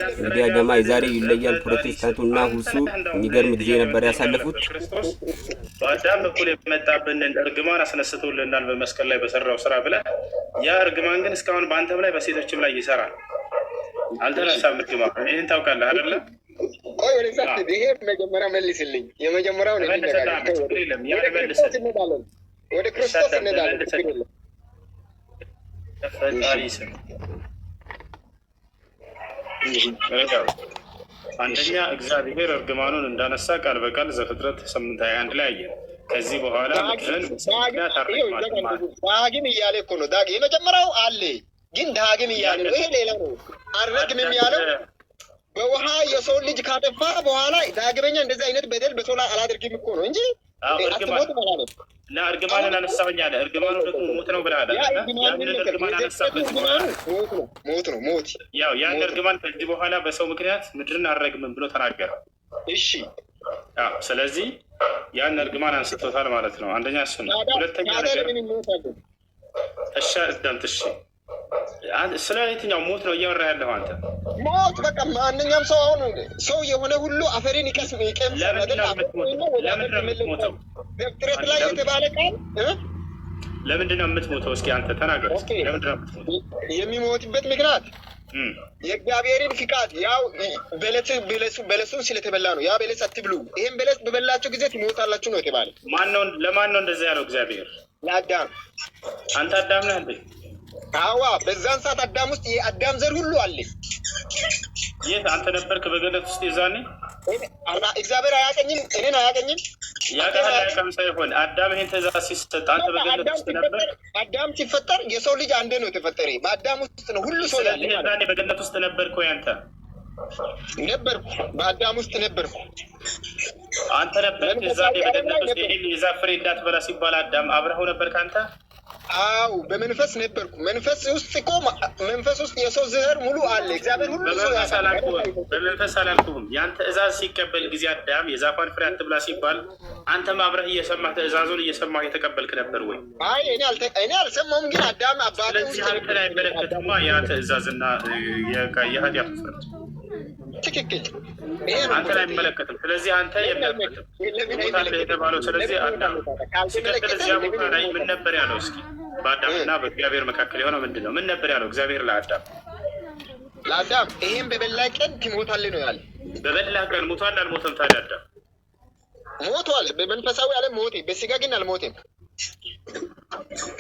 እንግዲህ ጀማ የዛሬ ይለያል። ፕሮቴስታንቱና ሁሱ የሚገርም ጊዜ ነበር ያሳለፉት። ክርስቶስ በአዳም በኩል የመጣብንን እርግማን አስነስቶልናል በመስቀል ላይ በሰራው ስራ ብለህ፣ ያ እርግማን ግን እስካሁን በአንተም ላይ በሴቶችም ላይ ይሰራል። አልተነሳም እርግማን። ይህን ታውቃለህ አይደለ? ቆይ ወደዛ ይሄ መጀመሪያ መልስልኝ። የመጀመሪያውን ወደ ክርስቶስ እንሄዳለን። ፈጣሪ ስም አንደኛ እግዚአብሔር እርግማኑን እንዳነሳ ቃል በቃል ዘፍጥረት 8:21 ላይ አየን። ከዚህ በኋላ ምድርን ዳግም እያለ እኮ ነው። የመጀመሪያው አለ ግን ዳግም እያለ ነው። ይሄ ሌላ ነው። አልረግምም ያለው በውሃ የሰው ልጅ ካጠፋ በኋላ ዳግመኛ እንደዚህ አይነት በደል በሰው ላይ አላደርግም እኮ ነው እንጂ እርግማንን አነሳሁኝ አለ። እርግማኑ ደግሞ ሞት ነው ብለሃል። ያንን እርግማን አነሳበት ሞት ነው ሞት። ያው ያን እርግማን ከዚህ በኋላ በሰው ምክንያት ምድርን አልረግምም ብሎ ተናገረ። እሺ፣ ስለዚህ ያን እርግማን አንስቶታል ማለት ነው። አንደኛ እሱ ነው። ሁለተኛ ነገር እሺ፣ አዳምጥ። እሺ፣ ስለ የትኛው ሞት ነው እያወራህ ያለኸው አንተ? ሞት በቃ ማንኛውም ሰው አሁን ሰው የሆነ ሁሉ አፈርን ይቀምሳል። ለምንድን ነው የምትሞተው? ዘፍጥረት ላይ የተባለ ቃል ለምንድን ነው የምትሞተው? እስኪ አንተ ተናገር። ለምንድን ነው የምትሞተው? የሚሞትበት ምክንያት የእግዚአብሔርን ፍቃድ፣ ያው በለሱን ስለተበላ ነው። ያ በለስ አትብሉ፣ ይህም በለስ በበላችሁ ጊዜ ትሞታላችሁ ነው የተባለ። ለማን ነው እንደዛ ያለው እግዚአብሔር? ለአዳም። አንተ አዳም ነህ እንዴ? አዋ፣ በዛን ሰዓት አዳም ውስጥ የአዳም ዘር ሁሉ አለ። የት አንተ ነበርክ በገነት ውስጥ የዛኔ? እግዚአብሔር አያቀኝም? እኔን አያቀኝም? ያቀም ሳይሆን አዳም ይሄን ትእዛዝ ሲሰጥ አንተ በገነት ውስጥ ነበር? አዳም ሲፈጠር የሰው ልጅ አንዴ ነው የተፈጠረ። በአዳም ውስጥ ነው ሁሉ ሰው ያለ። የዛኔ በገነት ውስጥ ነበርክ ወይ አንተ? ነበርኩ፣ በአዳም ውስጥ ነበርኩ። አንተ ነበርክ የዛኔ በገነት ውስጥ ይሄን የዛፍ ፍሬ እንዳትበላ ሲባል አዳም አብረኸው ነበርክ አንተ? አው በመንፈስ ነበርኩ። መንፈስ ውስጥ እኮ መንፈስ ውስጥ የሰው ዘር ሙሉ አለ። እግዚአብሔር ሁሉ ሰው ያሳላል። በመንፈስ አላልኩም። ያን ትእዛዝ ሲቀበል ጊዜ አዳም የዛፏን ፍሬ አትብላ ሲባል አንተም አብረህ እየሰማህ ትእዛዙን እየሰማህ የተቀበልክ ነበር ወይ? አይ እኔ አልሰማሁም፣ ግን አዳም አባቴ ስለዚህ አንተ ላይ አይመለከትማ ያ ትእዛዝና የኃጢአቱ ፍርድ። ትክክል፣ አንተ ላይ አይመለከትም። ስለዚህ አንተ የለበትም ሞታለህ የተባለው። ስለዚህ አዳም ሲቀጥል እዚያ ቦታ ላይ ምን ነበር ያለው? እስኪ በአዳምና በእግዚአብሔር መካከል የሆነው ምንድን ነው? ምን ነበር ያለው እግዚአብሔር ለአዳም? ይሄን በበላ ቀን ትሞታለህ ነው ያለ። በበላ ቀን ሞቷል አልሞተም? ታዲያ አዳም ሞቷል። በመንፈሳዊ ዓለም ሞቴ፣ በስጋ ግን አልሞቴም።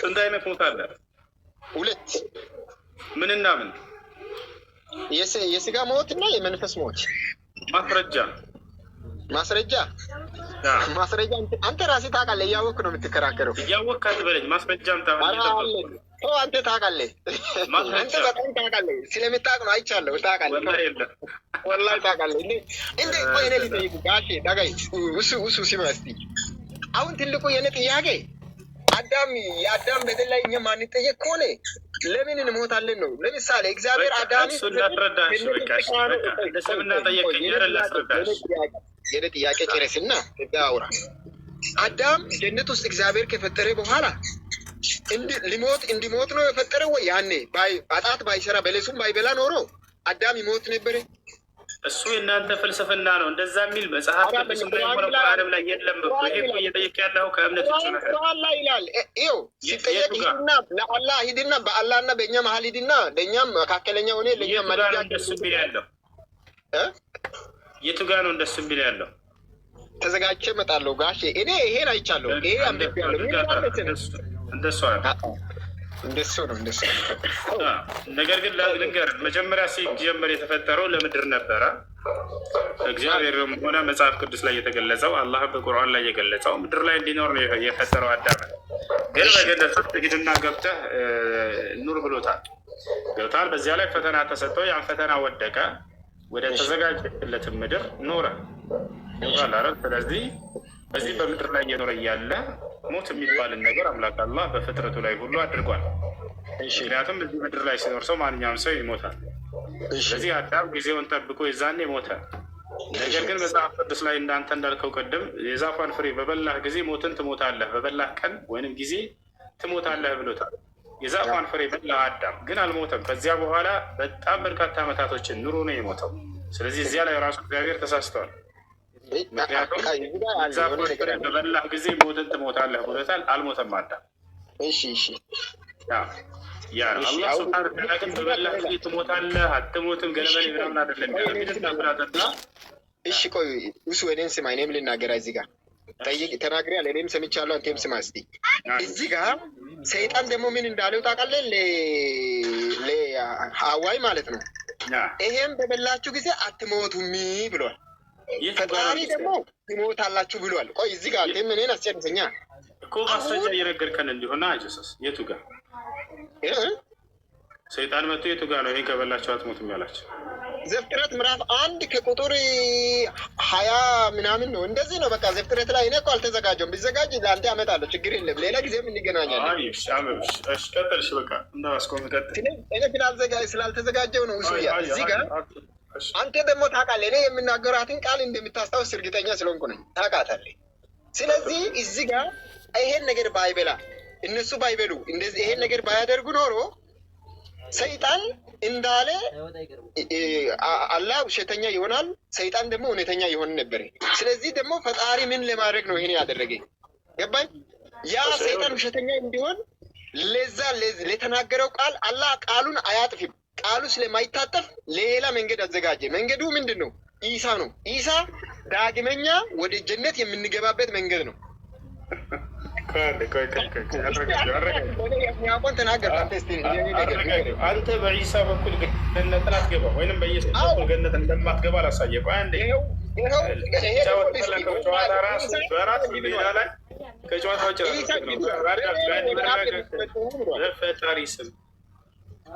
ስንት አይነት ሞት አለ? ሁለት። ምንና ምን? የስጋ ሞት እና የመንፈስ ሞት። ማስረጃ አንተ ራስህ ታውቃለህ። እያወቅህ ነው የምትከራከረው። እያወቅህ አትበለኝ። ማስረጃም አንተ ታውቃለህ። አንተ በጣም ታውቃለህ። ስለምታውቅ ነው። አይቻለሁ። ታውቃለህ፣ ወላሂ ታውቃለህ። እንዴ ቆይ እኔ ልጠይቅህ ጋሼ ዳጋይ እሱ ሲማ እስኪ አሁን ትልቁ የኔ ጥያቄ የአዳም በደል ላይ እኛ ማንጠየቅ ከሆነ ለምን እንሞታለን ነው? ለምሳሌ እግዚአብሔር አዳም የኔ ጥያቄ ጨረስና አውራ። አዳም ጀነት ውስጥ እግዚአብሔር ከፈጠረ በኋላ እንዲሞት ነው የፈጠረ ወይ? ያኔ ኃጢአት ባይሰራ በለሱም ባይበላ ኖሮ አዳም ይሞት ነበረ? እሱ የእናንተ ፍልስፍና ነው። እንደዛ የሚል መጽሐፍ ቅዱስም ላይ ሆነ ቁርአንም ላይ የለም እኮ። ይሄ እኮ እየጠየቅ ያለው ከእምነት ውጭ ነው። አላህ ይላል። ይኸው ሲጠየቅ ሂድና ለአላህ ሂድና በአላህና በእኛ መሀል ሂድና ለእኛም መካከለኛ ሆነ ለእኛ መረጃ እንደሱ የሚል ያለው የቱ ጋር ነው? እንደሱ የሚል ያለው ተዘጋጅቼ እመጣለሁ ጋሼ። እኔ ይሄን አይቻለሁ። ይሄ አንብቤያለሁ። እንደሱ ነው። ነገር ግን ልንገርህ፣ መጀመሪያ ሲጀመር የተፈጠረው ለምድር ነበረ። እግዚአብሔርም ሆነ መጽሐፍ ቅዱስ ላይ የተገለጸው አላህ በቁርአን ላይ የገለጸው ምድር ላይ እንዲኖር ነው የፈጠረው አዳም። ግን በገነት ውስጥ ሂድና ገብተህ ኑር ብሎታል። ገብተሃል። በዚያ ላይ ፈተና ተሰጠው። ያን ፈተና ወደቀ። ወደ ተዘጋጀለትን ምድር ኖረ። ስለዚህ በዚህ በምድር ላይ እየኖረ እያለ ሞት የሚባልን ነገር አምላክ አላህ በፍጥረቱ ላይ ሁሉ አድርጓል። ምክንያቱም እዚህ ምድር ላይ ሲኖር ሰው ማንኛውም ሰው ይሞታል። ስለዚህ አዳም ጊዜውን ጠብቆ የዛኔ ሞተ። ነገር ግን መጽሐፍ ቅዱስ ላይ እንዳንተ እንዳልከው ቀደም የዛፏን ፍሬ በበላህ ጊዜ ሞትን ትሞታለህ፣ በበላህ ቀን ወይንም ጊዜ ትሞታለህ ብሎታል። የዛፏን ፍሬ በላ አዳም፣ ግን አልሞተም። ከዚያ በኋላ በጣም በርካታ ዓመታቶችን ኑሮ ነው የሞተው። ስለዚህ እዚያ ላይ ራሱ እግዚአብሔር ተሳስተዋል። ምክንያቱም ዛፏን ፍሬ በበላህ ጊዜ ሞትን ትሞታለህ ብሎታል። አልሞተም አዳም። ያ ነው አላህ ስብሐነ ወተዓላ ግን በበላህ ጊዜ ትሞታለህ አትሞትም ገለመሌ ምናምን አይደለም ያለው። እሺ ቆይ እሱ እኔን ስማ፣ እኔም ልናገር እዚህ ጋር ተናግሬያለሁ። እኔም ሰምቻለሁ፣ አንተም ስማ እስኪ። እዚህ ጋር ሰይጣን ደግሞ ምን እንዳለው ታውቃለህ? ለሐዋይ ማለት ነው፣ ይሄም በበላችሁ ጊዜ አትሞቱም ብሏል። ፈጣሪ ደግሞ ትሞታላችሁ ብሏል። ቆይ እዚህ ጋር አንተም እኔን አስጨርሰኛ እኮ ማስረጃ እየነገርከን እንዲሆና ኢየሱስ የቱ ጋር ሰይጣን መጥቶ የቱ ጋር ነው ይሄን ከበላችሁ አትሞቱም ያላችሁ? ዘፍጥረት ምዕራፍ 1 ከቁጥር 20 ምናምን ነው። እንደዚህ ነው በቃ ዘፍጥረት ላይ። እኔ እኮ አልተዘጋጀሁም። ቢዘጋጅ ለአንተ አመጣለሁ፣ ችግር የለም። ሌላ ጊዜም እንገናኛለን። ቀጥልሽ በቃ እንዳስቆም ቀጥል። እኔ ስላልተዘጋጀው ነው እሱ ያ እዚህ ጋር። አንተ ደግሞ ታውቃለህ፣ እኔ የምናገራትን ቃል እንደምታስታውስ እርግጠኛ ስለሆንኩ ነኝ። ታውቃታለህ። ስለዚህ እዚህ ጋር ይሄን ነገር ባይበላ እነሱ ባይበሉ እንደዚህ ይሄን ነገር ባያደርጉ ኖሮ ሰይጣን እንዳለ አላህ ውሸተኛ ይሆናል፣ ሰይጣን ደግሞ እውነተኛ ይሆን ነበር። ስለዚህ ደግሞ ፈጣሪ ምን ለማድረግ ነው ይሄን ያደረገ? ገባኝ? ያ ሰይጣን ውሸተኛ እንዲሆን ለዛ ለተናገረው ቃል አላህ ቃሉን አያጥፍም። ቃሉ ስለማይታጠፍ ሌላ መንገድ አዘጋጀ። መንገዱ ምንድን ነው? ኢሳ ነው። ኢሳ ዳግመኛ ወደ ጀነት የምንገባበት መንገድ ነው። አንተ በኢሳ በኩል ገነትን አትገባ ወይም በኢየሱስ በኩል ገነት እንደማትገባ አላሳየህ። ጨዋታ ራሱ በራሱ ሜዳ ላይ ከጨዋታ ውጭ በፈጣሪ ስም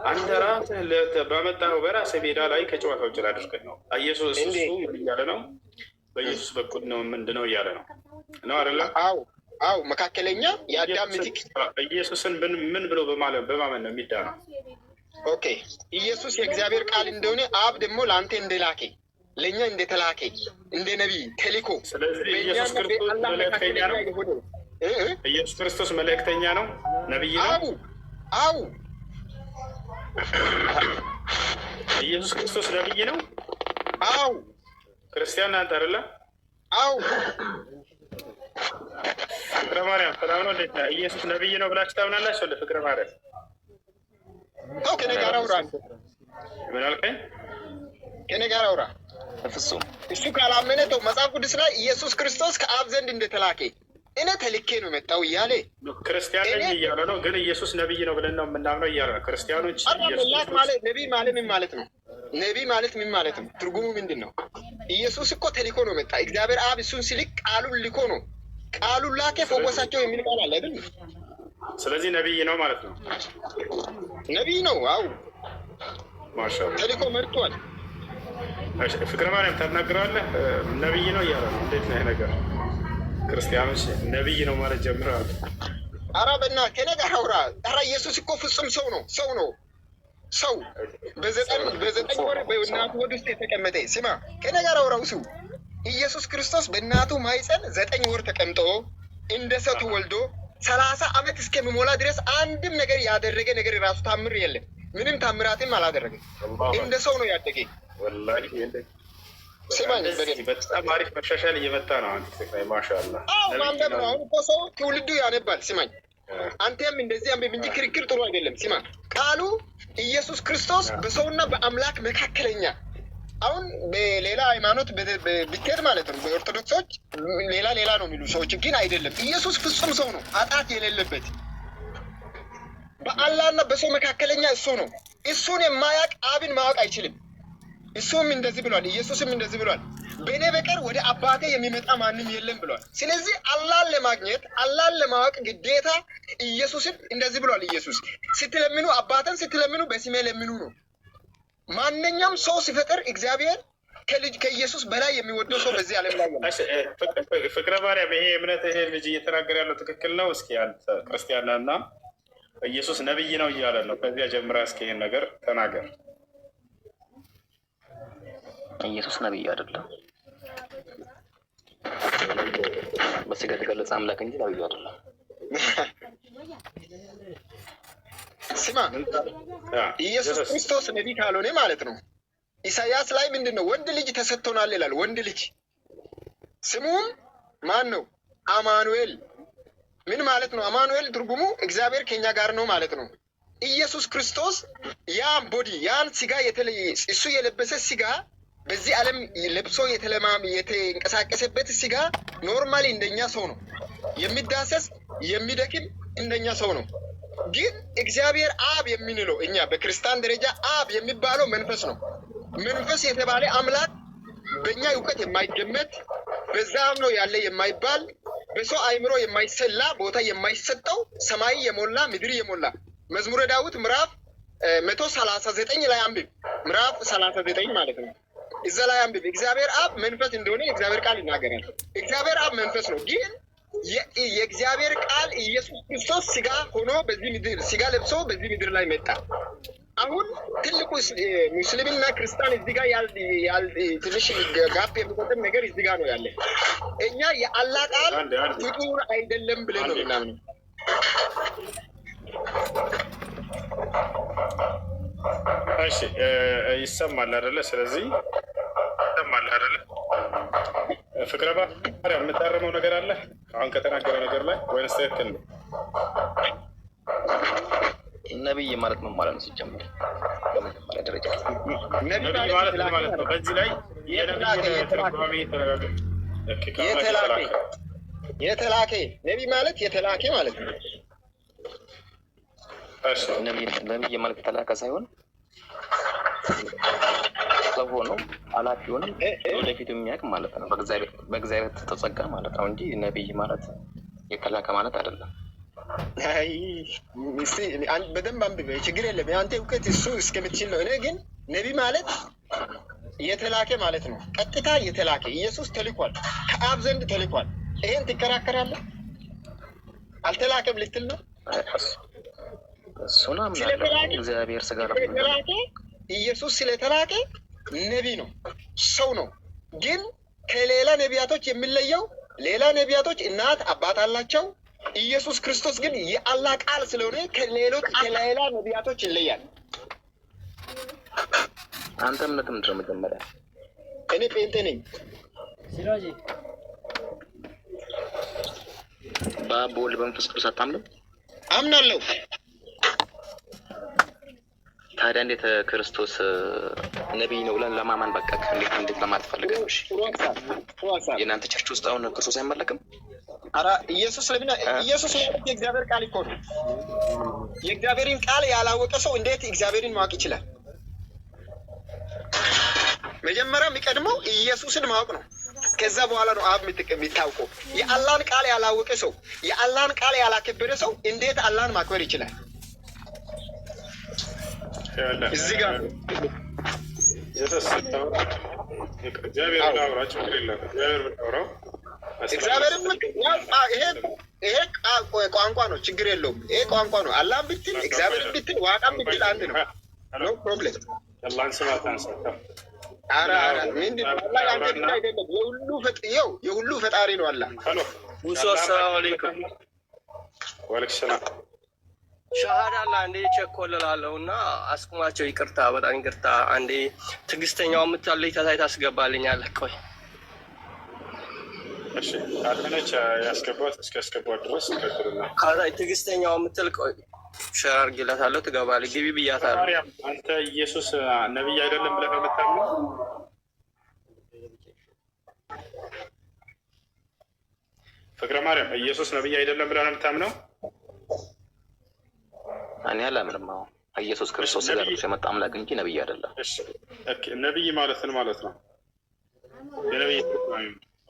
አንተ ራስህ ባመጣኸው በራስህ ሜዳ ላይ ከጨዋታ ውጭ ላድርገህ ነው። ኢየሱስ እሱ እያለ ነው። በኢየሱስ በኩል ነው ምንድነው እያለ ነው አይደለ? አው መካከለኛ የአዳም ምትክ ኢየሱስን ምን ብሎ በማመን ነው የሚዳነው? ኦኬ ኢየሱስ የእግዚአብሔር ቃል እንደሆነ አብ ደግሞ ለአንተ እንደላከ ለእኛ እንደተላከ እንደ ነቢይ ተልኮ። ስለዚህ ኢየሱስ ክርስቶስ መልእክተኛ ነው። ኢየሱስ ክርስቶስ መልእክተኛ ነው፣ ነቢይ ነው። አው ኢየሱስ ክርስቶስ ነቢይ ነው። አው ክርስቲያን አንተ አይደለ? አው ፍቅረ ማርያም ሰላም ነው። እንዴት ነህ? ኢየሱስ ነብይ ነው ብላችሁ ታምናላችሁ? እንደ ፍቅረ ማርያም አው ከኔ ጋር አውራ። ምን አልከኝ? ከኔ ጋር አውራ። ፍጹም እሱ ካላመነ ተው። መጽሐፍ ቅዱስ ላይ ኢየሱስ ክርስቶስ ከአብ ዘንድ እንደተላከ እኔ ተልኬ ነው መጣው እያለ ክርስቲያን ነኝ እያለ ነው። ግን ኢየሱስ ነብይ ነው ብለን ነው የምናምነው እያለ ነው። ክርስቲያኖች ኢየሱስ ማለት ነብይ ማለት ምን ማለት ነው? ነብይ ማለት ምን ማለት ነው? ትርጉሙ ምንድን ነው? ኢየሱስ እኮ ተልኮ ነው መጣ። እግዚአብሔር አብ እሱን ሲልክ ቃሉን ልኮ ነው። ቃሉን ላከ ፈወሳቸው የሚል ቃል አለ አይደል? ስለዚህ ነብይ ነው ማለት ነው። ነብይ ነው። አው ማሻአላህ ተልኮ መርቷል። ፍቅረ ማርያም ታናግራለህ። ነብይ ነው እያለ ነው። እንዴት ነው ይሄ ነገር? ክርስቲያኖች ነብይ ነው ማለት ጀምረዋል። ኧረ በእናትህ ከእኔ ጋር አውራ። ኧረ ኢየሱስ እኮ ፍጹም ሰው ነው። ሰው ነው። ሰው በዘጠኝ ወር በእናቱ ሆድ ውስጥ የተቀመጠ ስማ፣ ከእኔ ጋር አውራው እሱ ኢየሱስ ክርስቶስ በእናቱ ማይፀን 9 ወር ተቀምጦ እንደ ሰው ተወልዶ 30 ዓመት እስከሚሞላ ድረስ አንድም ነገር ያደረገ ነገር ራሱ ታምር የለም። ምንም ታምራትም አላደረገም። እንደ ሰው ነው ያደገ። ወላሂ ስማኝ፣ በጣም አሪፍ መሻሻል እየመጣ ነው። ማሻአላህ። አዎ ማንበብ ነው። አሁን እኮ ሰው ትውልዱ ያነባል። ስማኝ፣ አንተም እንደዚህ አንብብ እንጂ ክርክር ጥሩ አይደለም። ስማ፣ ቃሉ ኢየሱስ ክርስቶስ በሰውና በአምላክ መካከለኛ። አሁን በሌላ ሃይማኖት ብትሄድ ማለት ነው በኦርቶዶክሶች ሌላ ነው የሚሉ ሰዎች ግን አይደለም። ኢየሱስ ፍጹም ሰው ነው፣ ኃጢአት የሌለበት በአላህና በሰው መካከለኛ እሱ ነው። እሱን የማያውቅ አብን ማወቅ አይችልም። እሱም እንደዚህ ብሏል። ኢየሱስም እንደዚህ ብሏል። በእኔ በቀር ወደ አባቴ የሚመጣ ማንም የለም ብሏል። ስለዚህ አላህን ለማግኘት አላህን ለማወቅ ግዴታ ኢየሱስን እንደዚህ ብሏል። ኢየሱስ ስትለምኑ አባተን ስትለምኑ በስሜ ለምኑ ነው። ማንኛውም ሰው ሲፈጠር እግዚአብሔር ከልጅ ከኢየሱስ በላይ የሚወደው ሰው በዚህ ዓለም ላይ ነው። ፍቅረ ማርያም፣ ይሄ እምነት ይሄ ልጅ እየተናገረ ያለው ትክክል ነው? እስኪ አንተ ክርስቲያን ነህና ኢየሱስ ነብይ ነው እያለ ነው። ከዚያ ጀምራ እስኪ ይሄን ነገር ተናገር። ኢየሱስ ነብይ አይደለም፣ በስጋ የተገለጸ አምላክ እንጂ ነብይ አይደለም። ስማ ኢየሱስ ክርስቶስ ነቢይ ካልሆነ ማለት ነው። ኢሳያስ ላይ ምንድን ነው ወንድ ልጅ ተሰጥቶናል ይላል። ወንድ ልጅ ስሙም ማን ነው? አማኑኤል። ምን ማለት ነው? አማኑኤል ትርጉሙ እግዚአብሔር ከኛ ጋር ነው ማለት ነው። ኢየሱስ ክርስቶስ ያን ቦዲ ያን ስጋ እሱ የለበሰ ስጋ በዚህ ዓለም ለብሶ የተንቀሳቀሰበት ስጋ ኖርማሊ እንደኛ ሰው ነው። የሚዳሰስ የሚደክም እንደኛ ሰው ነው። ግን እግዚአብሔር አብ የምንለው እኛ በክርስቲያን ደረጃ አብ የሚባለው መንፈስ ነው። መንፈስ የተባለ አምላክ በእኛ እውቀት የማይገመት በዛም ነው ያለ የማይባል በሰው አይምሮ የማይሰላ ቦታ የማይሰጠው ሰማይ የሞላ ምድር የሞላ መዝሙረ ዳዊት ምዕራፍ 139 ላይ አንብብ። ምዕራፍ 39 ማለት ነው። እዛ ላይ አንብብ። እግዚአብሔር አብ መንፈስ እንደሆነ የእግዚአብሔር ቃል ይናገራል። እግዚአብሔር አብ መንፈስ ነው። ግን የእግዚአብሔር ቃል ኢየሱስ ክርስቶስ ስጋ ሆኖ በዚህ ምድር ስጋ ለብሶ በዚህ ምድር ላይ መጣ። አሁን ትልቁ ሙስሊምና ክርስቲያን እዚህ ጋር ትንሽ ጋፕ የሚቆጥር ነገር እዚህ ጋር ነው ያለ። እኛ የአላህ ቃል ፍጡር አይደለም ብለን ነው ምናምን። እሺ ይሰማል አይደለ? ስለዚህ ይሰማል አይደለ? ፍቅረ ማርያም የምታረመው ነገር አለ አሁን ከተናገረው ነገር ላይ ወይስ ትክክል ነው? ነብይ ማለት ምን ማለት ነው? ሲጀምር በመጀመሪያ ደረጃ ነብይ ማለት ምን ማለት ነው? በዚህ ላይ የተላከ ነብይ ማለት የተላከ ማለት ነው። ነብይ ማለት የተላከ ሳይሆን ሰው ሆኖ ኃላፊውንም ወደፊት የሚያውቅ ማለት ነው። በእግዚአብሔር ተጸጋ ማለት ነው እንጂ ነብይ ማለት የተላከ ማለት አይደለም። አይ በደንብ አንብበ ችግር የለም። የአንተ እውቀት እሱ እስከምትችል ነው። እኔ ግን ነቢይ ማለት የተላከ ማለት ነው። ቀጥታ የተላከ ኢየሱስ ተልኳል፣ ከአብ ዘንድ ተልኳል። ይሄን ትከራከራለህ? አልተላከም ልትል ነው? እሱን አምናለሁ። እግዚአብሔር ስጋ ስለተላከ ኢየሱስ ስለተላከ ነቢይ ነው፣ ሰው ነው። ግን ከሌላ ነቢያቶች የሚለየው ሌላ ነቢያቶች እናት አባት አላቸው። ኢየሱስ ክርስቶስ ግን የአላህ ቃል ስለሆነ ከሌላ ነቢያቶች ይለያል። አንተ እምነት ምንድን ነው? መጀመሪያ እኔ ጴንጤ ነኝ። በአብ በወልድ በመንፈስ ቅዱስ አታምንም? አምናለሁ። ታዲያ እንዴት ክርስቶስ ነቢይ ነው ብለን ለማመን በቃ እንዴት ለማለት ፈልገህ ነው? የእናንተ ቸርች ውስጥ አሁን ክርስቶስ አይመለክም? ኧረ ኢየሱስ ኢየሱስ የእግዚአብሔር ቃል እኮ ነው። የእግዚአብሔርን ቃል ያላወቀ ሰው እንዴት እግዚአብሔርን ማወቅ ይችላል? መጀመሪያ የሚቀድመው ኢየሱስን ማወቅ ነው። ከዛ በኋላ ነው አብ የሚታውቀው። የአላህን ቃል ያላወቀ ሰው፣ የአላህን ቃል ያላከበረ ሰው እንዴት አላህን ማክበር ይችላል? እዚህ ጋር ይሄ ቋንቋ ነው፣ ችግር የለውም። ይሄ ቋንቋ ነው። አላህን ብትል እግዚአብሔርን ብትል ዋቃም ብትል አንድ ነው። ኖ ፕሮብሌም። ምንድን ነው አላህ የአንተ ብቻ አይደለም፣ የሁሉ ፈጣሪ ነው አላህ። አሰላሙ አለይኩም። ወአለይኩም ሰላም። ሻሃዳ አንዴ ቸኮልላለሁ እና አስቁማቸው። ይቅርታ፣ በጣም ይቅርታ። አንዴ ትዕግስተኛው የምታለኝ ተታይ ታስገባልኛለህ? ቆይ እሺ፣ አትነች ያስገባት እስኪያስገባት ድረስ ከትልና ካታይ ትዕግስተኛው የምትል ቆይ ሸር አድርጌላታለሁ። ትገባለች። ግቢ ብያታለሁ። ማርያም፣ አንተ ኢየሱስ ነብይ አይደለም ብለህ ነው የምታምነው? ፍቅረ ማርያም፣ ኢየሱስ ነብይ አይደለም ብለህ ነው የምታምነው? እኔ አላምንም። አሁን ኢየሱስ ክርስቶስ ጋር የመጣ አምላክ እንጂ ነብይ አይደለም። ነብይ ማለት ምን ማለት ነው?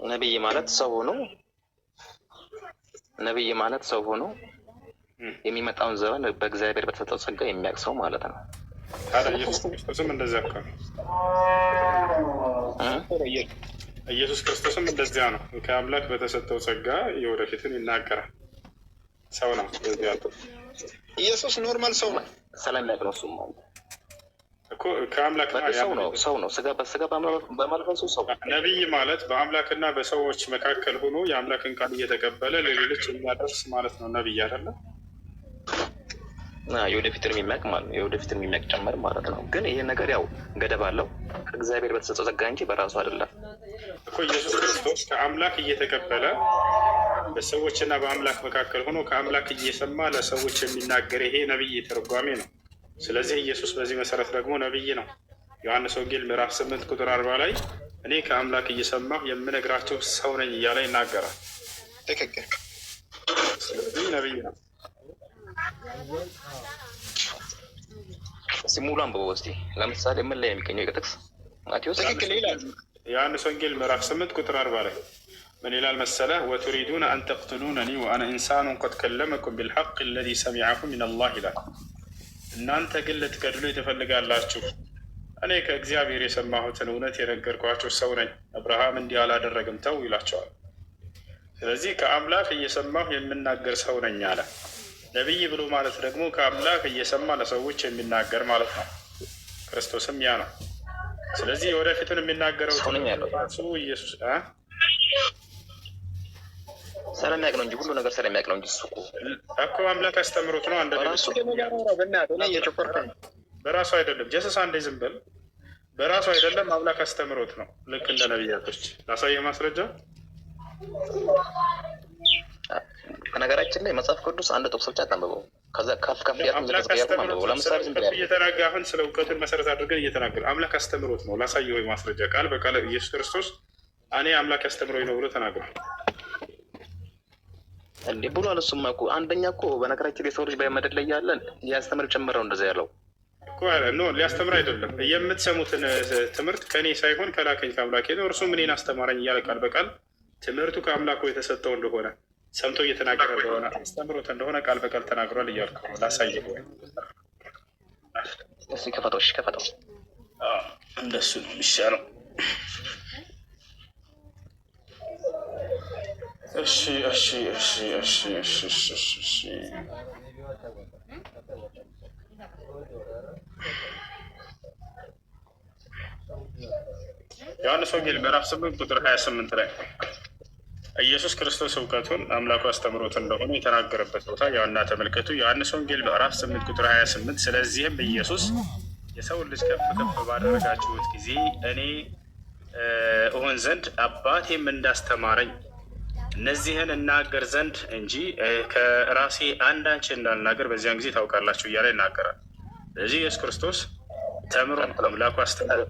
ነብይ ማለት ሰው ሆኖ የሚመጣውን ዘመን በእግዚአብሔር በተሰጠው ጸጋ የሚያውቅ ሰው ማለት ነው። ታዲያ ኢየሱስ ክርስቶስም እንደዚያ እኮ ነው። ኢየሱስ ክርስቶስም እንደዚያ ነው። ከአምላክ በተሰጠው ጸጋ የወደፊትን ይናገራል። ሰው ነው እንደዚያ ያለው። ኢየሱስ ኖርማል ሰው ነው። ሰላም ያለው እሱ ማለት እኮ ከአምላክ ሰው ነው። ስጋ በስጋ በመልበሱ ሰው። ነቢይ ማለት በአምላክና በሰዎች መካከል ሆኖ የአምላክን ቃል እየተቀበለ ለሌሎች የሚያደርስ ማለት ነው። ነቢይ አይደለም። የወደፊትን የሚያውቅ ማለት ነው። የወደፊትን የሚያውቅ ጨመር ማለት ነው። ግን ይሄ ነገር ያው ገደብ አለው ከእግዚአብሔር በተሰጠው ጸጋ እንጂ በራሱ አይደለም እኮ። ኢየሱስ ክርስቶስ ከአምላክ እየተቀበለ በሰዎችና በአምላክ መካከል ሆኖ ከአምላክ እየሰማ ለሰዎች የሚናገር ይሄ ነቢይ ተርጓሜ ነው። ስለዚህ ኢየሱስ በዚህ መሰረት ደግሞ ነቢይ ነው። ዮሐንስ ወንጌል ምዕራፍ 8 ቁጥር 40 ላይ እኔ ከአምላክ እየሰማሁ የምነግራቸው ሰው ነኝ እያለ ይናገራል። ትክክል። ስለዚህ ነቢይ ነው። እስኪ ሙሉ አንብበው እስኪ። ለምሳሌ ምን ላይ የሚገኘው ጥቅስ? ማቴዎስ ትክክል ይላል። ዮሐንስ ወንጌል ምዕራፍ 8 ቁጥር 40 ላይ ምን ይላል መሰለ? ወቱሪዱነ አን ተቅትሉነኒ ወአነ ኢንሳኑን ቀድ ከለመኩም ቢልሐቅ አለዚ ሰሚዐሁ ሚነላህ ይላል። እናንተ ግን ልትገድሉ ትፈልጋላችሁ፣ እኔ ከእግዚአብሔር የሰማሁትን እውነት የነገርኳችሁ ሰው ነኝ። አብርሃም እንዲህ አላደረግም ተው ይላቸዋል። ስለዚህ ከአምላክ እየሰማሁ የምናገር ሰው ነኝ አለ። ነቢይ ብሎ ማለት ደግሞ ከአምላክ እየሰማ ለሰዎች የሚናገር ማለት ነው። ክርስቶስም ያ ነው። ስለዚህ ወደፊቱን የሚናገረው እሱ ኢየሱስ ስለሚያውቅ ነው እንጂ ሁሉ ነገር ስለሚያውቅ ነው እንጂ እሱ እኮ አምላክ አስተምሮት ነው። አንድ በራሱ አይደለም። ጀሰስ አንዴ ዝም በል። በራሱ አይደለም፣ አምላክ አስተምሮት ነው። ልክ እንደ ነቢያቶች ላሳየ ማስረጃ። በነገራችን ላይ መጽሐፍ ቅዱስ አንድ ጥቅስ ብቻ አታንብበው። ከዛ ከፍ ከፍ ያንብበው። ለምሳሌ ዝም ብለህ እየተናገ አሁን ስለ እውቀቱን መሰረት አድርገን እየተናገረ አምላክ አስተምሮት ነው። ላሳየ ወይ ማስረጃ ቃል በቃል ኢየሱስ ክርስቶስ እኔ አምላክ አስተምሮኝ ነው ብሎ ተናግሯል። እንዴ ብሏል። እሱማ እኮ አንደኛ እኮ በነገራችን የሰው ልጅ በመደድ ላይ ያለን ሊያስተምር ጨምረው እንደዛ ያለው እኮ ኖ ሊያስተምር አይደለም። የምትሰሙትን ትምህርት ከእኔ ሳይሆን ከላከኝ ከአምላኬ ነው፣ እርሱም እኔን አስተማረኝ እያለ ቃል በቃል ትምህርቱ ከአምላኩ የተሰጠው እንደሆነ ሰምቶ እየተናገረ እንደሆነ አስተምሮት እንደሆነ ቃል በቃል ተናግሯል እያልኩ ነው። ላሳየህ ወይ? እስኪ ከፈተው። እሺ ከፈተው። እንደሱ ነው የሚሻለው። እሺ እሺ እሺ እሺ እሺ እሺ እሺ ዮሐንስ ወንጌል ምዕራፍ 8 ቁጥር 28 ላይ ኢየሱስ ክርስቶስ እውቀቱን አምላኩ አስተምሮት እንደሆነ የተናገረበት ቦታ ያውና ተመልከቱ። ዮሐንስ ወንጌል ምዕራፍ 8 ቁጥር 28 ስለዚህም ኢየሱስ የሰውን ልጅ ከፍ ከፍ ባደረጋችሁት ጊዜ እኔ እሆን ዘንድ አባቴም እንዳስተማረኝ እነዚህን እናገር ዘንድ እንጂ ከራሴ አንዳች እንዳልናገር በዚያን ጊዜ ታውቃላችሁ እያለ ይናገራል። ስለዚህ ኢየሱስ ክርስቶስ ተምሮ አምላኩ አስተምሮት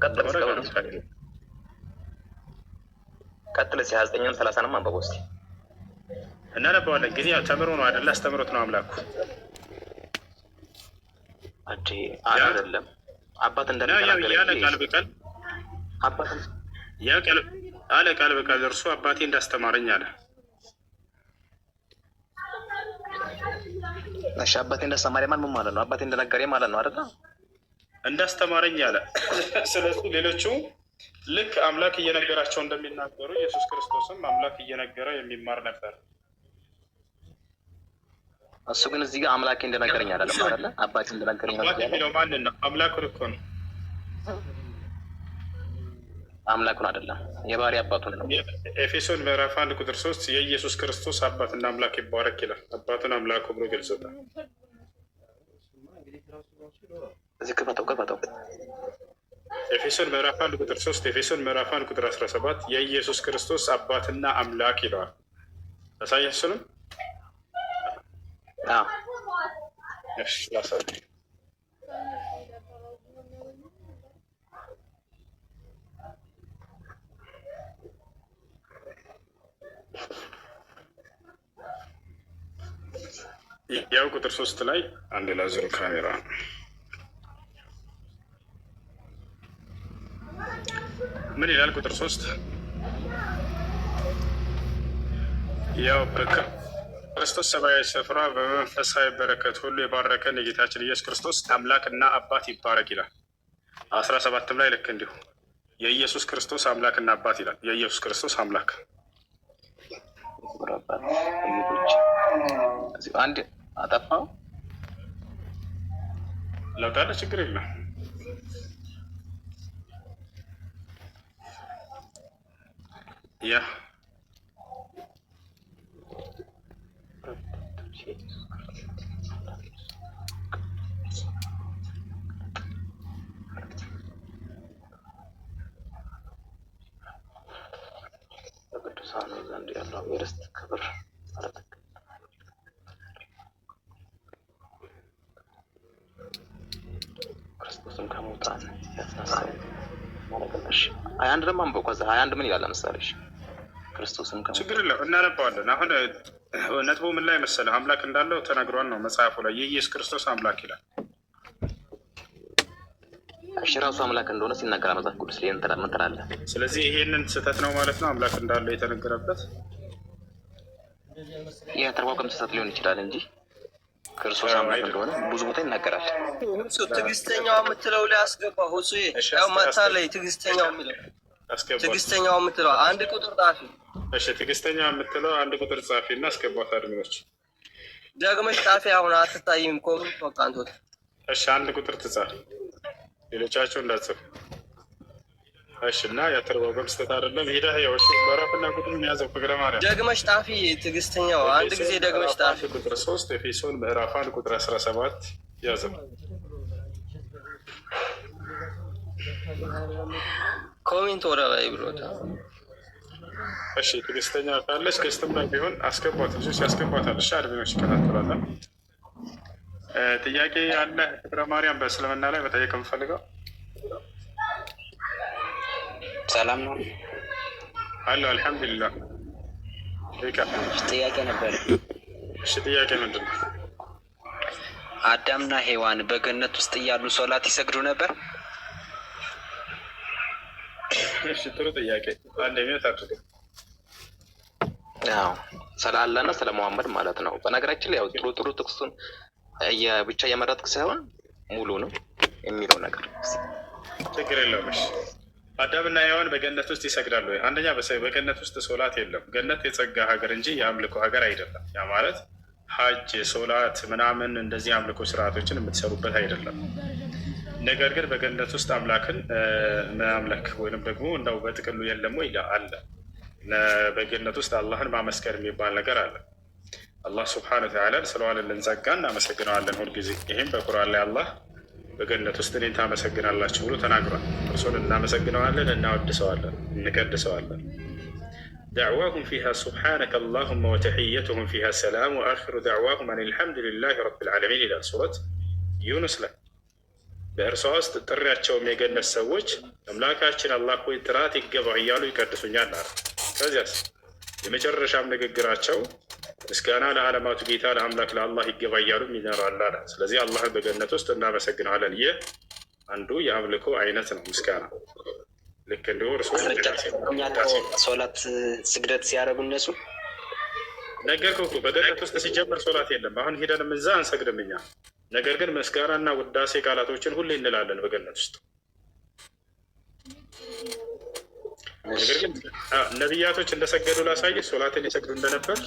ቀጥል እስኪ 29 30 አንብበው እስኪ እናነባዋለን። ጊዜ ተምሮ ነው አይደለ? አስተምሮት ነው አምላኩ አጂ አይደለም። አባት እንደነገረ ያለ ቃል በቃል አባት ያ ቃል በቃል እርሱ አባቴ እንዳስተማረኝ አለ። እሺ አባቴ እንዳስተማረኝ ማለት ምን ማለት ነው? አባቴ እንደነገረኝ ማለት ነው አይደል? እንዳስተማረኝ አለ። ስለዚህ ሌሎቹ ልክ አምላክ እየነገራቸው እንደሚናገሩ ኢየሱስ ክርስቶስም አምላክ እየነገረ የሚማር ነበር። እሱ ግን እዚህ ጋር አምላኬ እንደነገረኝ አይደለም አይደለ? አባቴ እንደነገረኝ ነው የሚለው ማንን ነው? አምላኩን እኮ ነው። አምላኩን አይደለም፣ የባህሪ አባቱን ነው። ኤፌሶን ምዕራፍ 1 ቁጥር 3 የኢየሱስ ክርስቶስ አባትና አምላክ ይባረክ ይላል። አባቱን አምላኩ ብሎ ገልጾታል። እዚህ ከፈተው ኤፌሶን ምዕራፍ 1 ቁጥር 3 ኤፌሶን ምዕራፍ 1 ቁጥር 17 የኢየሱስ ክርስቶስ አባትና አምላክ ይለዋል። ታሳያችሁንም እሺ ላሳይ። ያው ቁጥር 3 ላይ አንድ ላዙር ካሜራ ምን ይላል? ቁጥር 3 ያው ክርስቶስ ሰማያዊ ስፍራ በመንፈሳዊ በረከት ሁሉ የባረከን የጌታችን ኢየሱስ ክርስቶስ አምላክና አባት ይባረክ ይላል። 17ም ላይ ልክ እንዲሁ የኢየሱስ ክርስቶስ አምላክና አባት ይላል። የኢየሱስ ክርስቶስ አምላክ አንድ አጠፋው ለውጣለ ችግር የለም። ያ በቅዱሳን ዘንድ ያለው የርስት ክብር ክርስቶስም ከሙታን ያስነሳው ማለትነሽ 21 ደግሞ አንበው ከዛ 21 ምን ይላል ለምሳሌ ክርስቶስም ችግር የለው እናነባዋለን። አሁን ነጥቡ ምን ላይ መሰለህ አምላክ እንዳለው ተናግሯል ነው መጽሐፉ ላይ የኢየሱስ ክርስቶስ አምላክ ይላል። እሺ ራሱ አምላክ እንደሆነ ሲናገር መጽሐፍ ቅዱስ ላይ እንተራለ። ስለዚህ ይሄንን ስህተት ነው ማለት ነው አምላክ እንዳለው የተነገረበት። ይሄ ተርጓም ስህተት ሊሆን ይችላል እንጂ ክርስቶስ አምላክ እንደሆነ ብዙ ቦታ ይናገራል። እሱ ትዕግስተኛው የምትለው ላይ አስገባ ሁሱ ያው ማታ ላይ ትዕግስተኛው የሚለው ትዕግስተኛው የምትለው አንድ ቁጥር ጻፊ። እሺ ትዕግስተኛው የምትለው አንድ ቁጥር ጻፊ እና አስገባት አድሚኖች ደግመሽ ጻፊ። አሁን አትታይም ኮሜንት ወቃንቶት። እሺ አንድ ቁጥር ትጻፍ ሌሎቻቸው እንዳትጽፉ። እሺ እና ያተረጓጎም ስህተት አይደለም። ሄደህ ያው እሺ ምዕራፍና ቁጥሩን ያዘው ፍቅረ ማርያም ደግመሽ ጣፊ። ትዕግስተኛው አንድ ጊዜ ደግመሽ ጣፊ። ቁጥር 3 ኤፌሶን ምዕራፍ 1 ቁጥር 17 ያዘው። ኮሜንት ወደ ላይ ብሎታል። እሺ ትዕግስተኛ ካለች ከስተማ ቢሆን አስገቧት። እሺ ያስገቧታል። እሺ አድሚኖች ይከታተላሉ። ጥያቄ አለ ፍቅረ ማርያም በእስልምና ላይ መጠየቅ የምፈልገው? ሰላም ነው አለሁ አልሐምዱሊላህ። ጥያቄ ነበር። እሺ ጥያቄ ምንድን ነው? አዳምና ሔዋን በገነት ውስጥ እያሉ ሶላት ይሰግዱ ነበር? እሺ ጥሩ ጥያቄ። አንደኛው ታድርገው። ያው ስለ አላህና ስለ መሐመድ ማለት ነው። በነገራችን ላይ ያው ጥሩ ጥቅሱን ብቻ የመረጥክ ሳይሆን ሙሉ ነው የሚለው ነገር ችግር የለውም። እሺ አዳምና ሔዋን በገነት ውስጥ ይሰግዳሉ? አንደኛ በገነት ውስጥ ሶላት የለም። ገነት የጸጋ ሀገር እንጂ የአምልኮ ሀገር አይደለም። ያ ማለት ሀጅ፣ ሶላት ምናምን እንደዚህ አምልኮ ስርዓቶችን የምትሰሩበት አይደለም። ነገር ግን በገነት ውስጥ አምላክን ማምለክ ወይንም ደግሞ እንደው በጥቅሉ የለም ወይ አለ። በገነት ውስጥ አላህን ማመስገን የሚባል ነገር አለ። አላህ ስብሐነሁ ወተዓላ ስለዋለልን ጸጋ እናመሰግነዋለን ሁልጊዜ። ይህም በቁርአን ላይ አላህ በገነት ውስጥ እኔን ታመሰግናላችሁ ብሎ ተናግሯል። እርሱን እናመሰግነዋለን፣ እናወድሰዋለን፣ እንቀድሰዋለን። دعواهم فيها سبحانك اللهم وتحيتهم فيها سلام وآخر دعواهم أن الحمد لله رب العالمين إلى سورة يونس ላይ በእርሷ ውስጥ ጥሪያቸውም የገነት ሰዎች አምላካችን አላህ ሆይ ጥራት ይገባህ እያሉ ይቀድሱኛል አለ። ከዚያስ የመጨረሻም ንግግራቸው ምስጋና ለዓለማቱ ጌታ ለአምላክ ለአላህ ይገባ እያሉ ይኖራሉ አለ። ስለዚህ አላህን በገነት ውስጥ እናመሰግናለን። ይህ አንዱ የአምልኮ አይነት ነው፣ ምስጋና። ልክ እንዲሁ እርሱ ሶላት ስግደት ሲያደርጉ እነሱ ነገርኩህ እኮ በገነት ውስጥ ሲጀመር ሶላት የለም። አሁን ሄደንም እዛ አንሰግድም እኛ። ነገር ግን ምስጋናና ውዳሴ ቃላቶችን ሁሌ እንላለን በገነት ውስጥ። ነገር ግን ነቢያቶች እንደሰገዱ ላሳይ፣ ሶላትን የሰግዱ እንደነበር።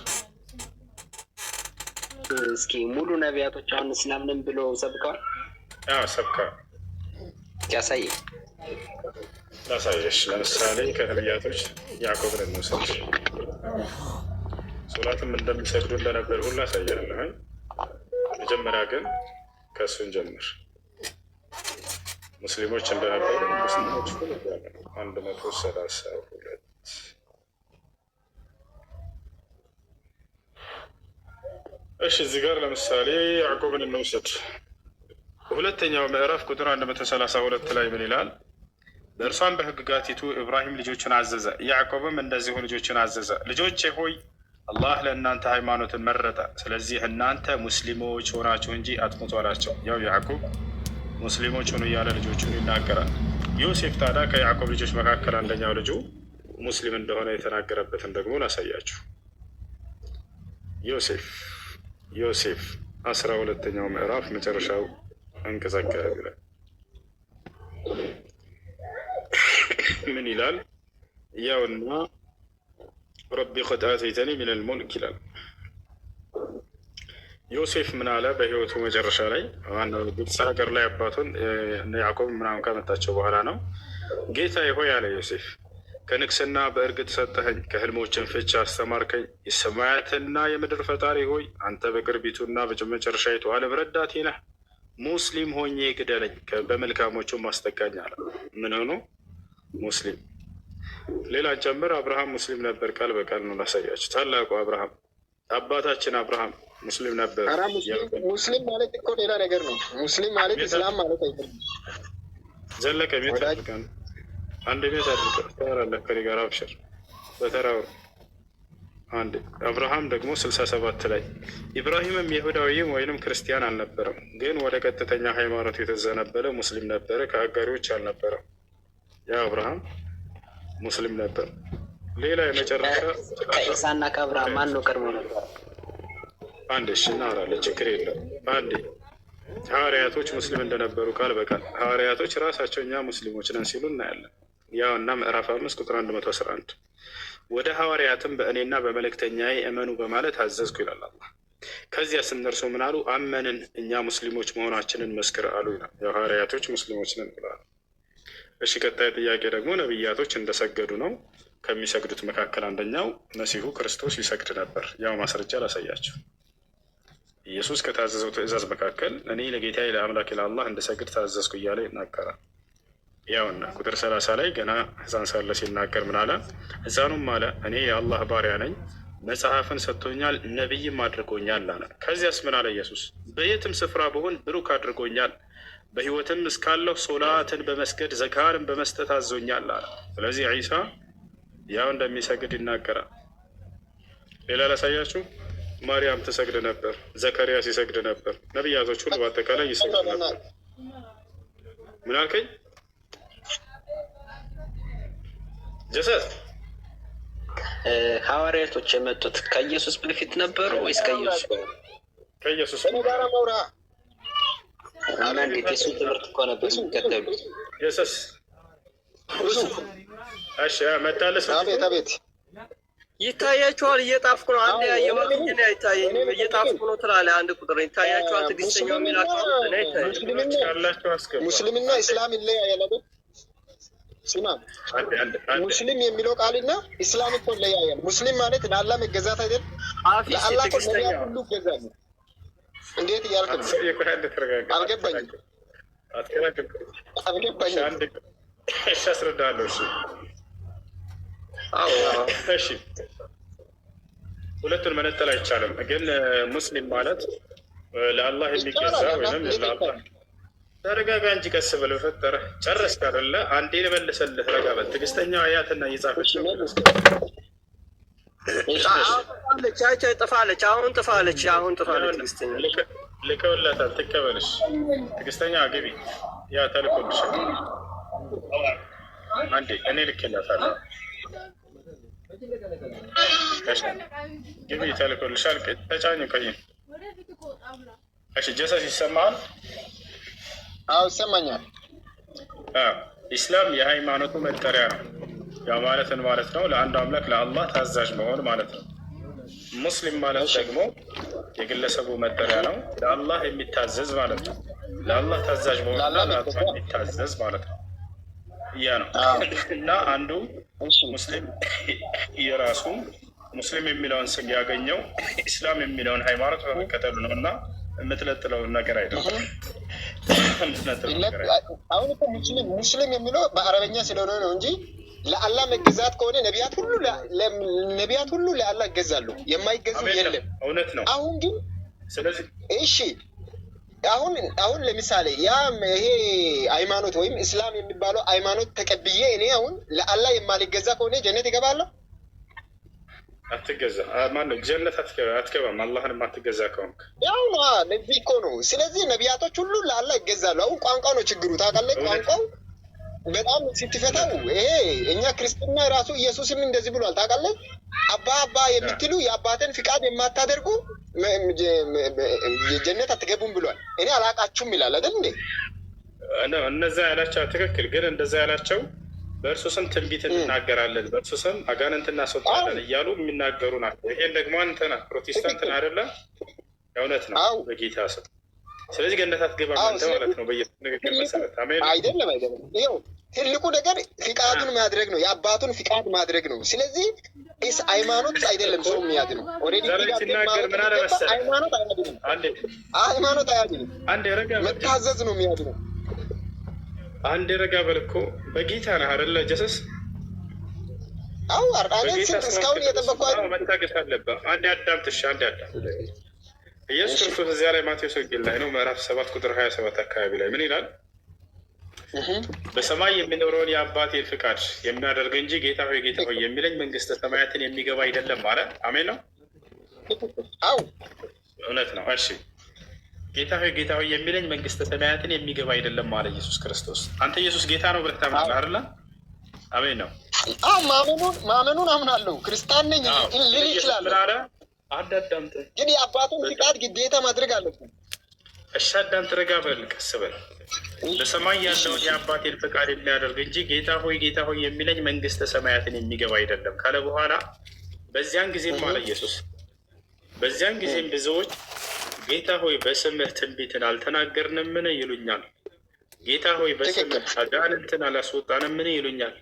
እስኪ ሙሉ ነቢያቶች አሁን እስላምንም ብሎ ሰብከዋል? ሰብከዋል። ያሳይ ላሳየሽ። ለምሳሌ ከነቢያቶች ያዕቆብን እንውሰድ። ሶላትም እንደሚሰግዱ እንደነበር ሁሉ አሳያለሁ። መጀመሪያ ግን ከእሱን ጀምር። ሙስሊሞች እንደነበሩ ሙስሊሞች 132 እሺ እዚህ ጋር ለምሳሌ ያዕቆብን እንውሰድ። ሁለተኛው ምዕራፍ ቁጥር 132 ላይ ምን ይላል? በእርሷም በሕግጋቲቱ ኢብራሂም ልጆችን አዘዘ፣ ያዕቆብም እንደዚሁ ልጆችን አዘዘ። ልጆቼ ሆይ አላህ ለእናንተ ሃይማኖትን መረጠ፣ ስለዚህ እናንተ ሙስሊሞች ሆናችሁ እንጂ አትሙቱ አላቸው። ያው ያዕቆብ ሙስሊሞች ሆኑ እያለ ልጆቹን ይናገራል። ዮሴፍ ታዲያ ከያዕቆብ ልጆች መካከል አንደኛው ልጁ ሙስሊም እንደሆነ የተናገረበትን ደግሞ ላሳያችሁ። ዮሴፍ 12ኛው ምዕራፍ መጨረሻው አንቀጽ አካባቢ ላይ ምን ይላል? ያውና ረቢ ቀድ አተይተኒ ሚነል ሙልክ ይላል። ዮሴፍ ምን አለ? በህይወቱ መጨረሻ ላይ ግብፅ ሀገር ላይ አባቱን ያዕቆብ ምናምን ከመጣቸው በኋላ ነው። ጌታዬ ሆይ አለ ዮሴፍ፣ ከንግስና በእርግጥ ሰጠኸኝ፣ ከህልሞችን ፍቻ አስተማርከኝ። የሰማያትና የምድር ፈጣሪ ሆይ አንተ በቅርቢቱና በመጨረሻይቱ ዓለም ረዳቴ ነህ። ሙስሊም ሆኜ ግደለኝ፣ በመልካሞቹም አስጠጋኝ አለ። ምን ሆኖ? ሙስሊም። ሌላን ጨምር አብርሃም ሙስሊም ነበር። ቃል በቃል ነው ላሳያችሁ። ታላቁ አብርሃም አባታችን አብርሃም ሙስሊም ነበር። ሙስሊም ማለት እኮ ሌላ ነገር ነው። ሙስሊም ማለት እስላም ማለት አይደለም። ዘለቀ ቤት አድርገን አንድ ቤት አድርገን ታወራለህ ከእኔ ጋር አብሽር በተራው አንድ አብርሃም ደግሞ 67 ላይ ኢብራሂምም ይሁዳዊም ወይንም ክርስቲያን አልነበረም፣ ግን ወደ ቀጥተኛ ሃይማኖት የተዘነበለ ሙስሊም ነበረ፣ ከአጋሪዎች አልነበረም። ያ አብርሃም ሙስሊም ነበር። ሌላ የመጨረሻ ከኢሳና ከአብርሃም ማን ነው ቀድሞ ነበር? አንድ እሺ እናወራለን፣ ችግር የለም። አንዴ ሐዋርያቶች ሙስሊም እንደነበሩ ቃል በቃል ሐዋርያቶች ራሳቸው እኛ ሙስሊሞች ነን ሲሉ እናያለን። ያው እና ምዕራፍ 5 ቁጥር 111 ወደ ሐዋርያትም በእኔና በመልእክተኛዬ እመኑ በማለት አዘዝኩ ይላል አላህ። ከዚያስ እነርሱ ምን አሉ? አመንን፣ እኛ ሙስሊሞች መሆናችንን መስክር አሉ ይላል። የሐዋርያቶች ሙስሊሞች ነን ብለዋል። እሺ ቀጣይ ጥያቄ ደግሞ ነቢያቶች እንደሰገዱ ነው። ከሚሰግዱት መካከል አንደኛው መሲሁ ክርስቶስ ይሰግድ ነበር። ያው ማስረጃ ላሳያቸው። ኢየሱስ ከታዘዘው ትእዛዝ መካከል እኔ ለጌታዬ ለአምላኬ ለአላህ እንደሰግድ ታዘዝኩ እያለ ይናገራል። ያውና ቁጥር 30 ላይ ገና ህፃን ሳለ ሲናገር ምን አለ? ህፃኑም አለ እኔ የአላህ ባሪያ ነኝ፣ መጽሐፍን ሰጥቶኛል፣ ነቢይም አድርጎኛል አለ። ከዚያስ ምን አለ ኢየሱስ? በየትም ስፍራ ብሆን ብሩክ አድርጎኛል፣ በህይወትም እስካለሁ ሶላትን በመስገድ ዘካርን በመስጠት አዞኛል አለ። ስለዚህ ዒሳ ያው እንደሚሰግድ ይናገራል። ሌላ ላሳያችሁ። ማርያም ትሰግድ ነበር፣ ዘከርያስ ይሰግድ ነበር፣ ነቢያቶች ሁሉ በአጠቃላይ ይሰግድ ነበር። ምን አልከኝ? ጀሰስ ሐዋርያቶች የመጡት ከኢየሱስ በፊት ነበሩ ወይስ ከኢየሱስ በኋላ? ከኢየሱስ እና እንዴት የሱን ትምህርት እኮ ነበር የሚከተሉት? ጀሰስ እሺ መጣለስ አቤት ይታያቸዋል። እየጣፍኩ ነው። አንድ ያየሁት ግን አይታየኝም። እየጣፍኩ ነው ትላለህ። አንድ ቁጥር ይታያቸዋል። ትዕግስተኛው የሚላቸው እኔ አይታየኝም። ሙስሊምና እስላም ይለያያል አይደል? ሲማ ሙስሊም የሚለው ቃልና እስላም እኮ ይለያያል። ሙስሊም ማለት ለአላህ መገዛት አይደል? ለአላህ ነቢያት ሁሉ ይገዛሉ። እንዴት እያልክ ነው? አልገባኝም። እሺ አስረዳለሁ። እሺ ሁለቱን መነጠል አይቻልም። ግን ሙስሊም ማለት ለአላህ የሚገዛ ወይም ለአላህ ተረጋጋ እንጂ ቀስ ብለህ ፈጠረህ ጨረስክ አይደለ? አንዴ ልመልሰልህ። ረጋ በል። ትዕግስተኛው አያትና እየጻፈች ጥፋለች። አሁን ጥፋለች። ትዕግስተኛ ልከውላታል። ትቀበልሽ። ትዕግስተኛ ግቢ። ያ ተልኮልሻል። አንዴ እኔ ልኬላታለሁ። ግቢ ተልኮልሻል። ተጫኝ ቆይ። እሺ ጀሰስ ይሰማል? አዎ ይሰማኛል። ኢስላም የሃይማኖቱ መጠሪያ ነው። ያ ማለትን ማለት ነው ለአንዱ አምላክ ለአላህ ታዛዥ መሆን ማለት ነው። ሙስሊም ማለት ደግሞ የግለሰቡ መጠሪያ ነው፣ ለአላህ የሚታዘዝ ማለት ነው። ለአላህ ታዛዥ መሆን ለአላህ የሚታዘዝ ማለት ነው። ያ ነው እና አንዱ ሙስሊም የራሱ ሙስሊም የሚለውን ስም ያገኘው ኢስላም የሚለውን ሃይማኖት በመከተሉ ነው እና የምትለጥለውን ነገር አይደለም። አሁን እኮ ሙስሊም የሚለው በአረበኛ ስለሆነ ነው እንጂ ለአላህ መገዛት ከሆነ ነቢያት ሁሉ ለአላህ ይገዛሉ፣ የማይገዙ የለም። እውነት ነው። አሁን ግን ስለዚህ እሺ አሁን ለምሳሌ ይሄ ሃይማኖት ወይም እስላም የሚባለው ሃይማኖት ተቀብዬ እኔ አሁን ለአላህ የማልገዛ ከሆነ ጀነት ይገባለሁ? አትገዛ። ማነው ጀነት አትገባም? አላህን የማትገዛ ከሆንክ ያው ነው። ለዚህ እኮ ነው። ስለዚህ ነቢያቶች ሁሉ ለአላህ ይገዛሉ። አሁን ቋንቋው ነው ችግሩ። ታውቃለህ? ቋንቋው በጣም ስትፈታው ይሄ እኛ ክርስትና ራሱ ኢየሱስም እንደዚህ ብሏል። ታውቃለህ? አባ የምትሉ የአባትን ፍቃድ የማታደርጉ ጀነት አትገቡም ብሏል። እኔ አላቃችሁም ይላል አይደል እንዴ? እነዛ ያላቸው ትክክል። ግን እንደዛ ያላቸው በእርሱ ስም ትንቢት እንናገራለን፣ በእርሱ ስም አጋንንት እናስወጣለን እያሉ የሚናገሩ ናቸው። ይሄን ደግሞ አንተና ፕሮቴስታንትን አይደለም? እውነት ነው በጌታ ስም። ስለዚህ ገነት አትገባም አንተ ማለት ነው በየንግግር መሰረት። አይደለም። ይኸው ትልቁ ነገር ፍቃዱን ማድረግ ነው፣ የአባቱን ፍቃድ ማድረግ ነው። ስለዚህ ሃይማኖት አይደለም ሰው የሚያድነው። ሲናገር ምን አለ መሰለህ? ሃይማኖት አያድንም፣ መታዘዝ ነው የሚያድነው። አንድ ረጋ በል እኮ በጌታ ነህ አይደለ ጀሰስ? አዎ አርዳኔ እስካሁን እየጠበቅኩ መታገስ አለብህ። አንድ አዳምጥሽ አንድ አዳምጥ። ኢየሱስ ክርስቶስ እዚያ ላይ ማቴዎስ ወንጌል ላይ ነው ምዕራፍ 7 ቁጥር 27 አካባቢ ላይ ምን ይላል? በሰማይ የሚኖረውን የአባቴን ፍቃድ የሚያደርግ እንጂ ጌታ ሆይ ጌታ ሆይ የሚለኝ መንግስተ ሰማያትን የሚገባ አይደለም አለ። አሜን ነው? አዎ እውነት ነው። እሺ ጌታ ሆይ ጌታ ሆይ የሚለኝ መንግስተ ሰማያትን የሚገባ አይደለም አለ ኢየሱስ ክርስቶስ። አንተ ኢየሱስ ጌታ ነው ብለህ ታምናለህ አይደል? አሜን ነው? ማመኑን አምናለሁ። ክርስቲያን ነኝ ልል ይችላል። አዳምጥ ግን የአባቱን ፍቃድ ግዴታ ማድረግ አለብን። እሺ አዳምጥ፣ ረጋ በል፣ ቀስ በል። በሰማይ ያለውን የአባቴን ፍቃድ የሚያደርግ እንጂ ጌታ ሆይ የሚለኝ መንግስተ ሰማያትን የሚገባ አይደለም ካለ በኋላ በዚያን ጊዜም አለ ኢየሱስ፣ በዚያን ጊዜም ብዙዎች ጌታ ሆይ በስምህ ትንቢትን አልተናገርንምን ይሉኛል። ጌታ ሆይ በስምህ አጋንንትን አላስወጣንምን ይሉኛል።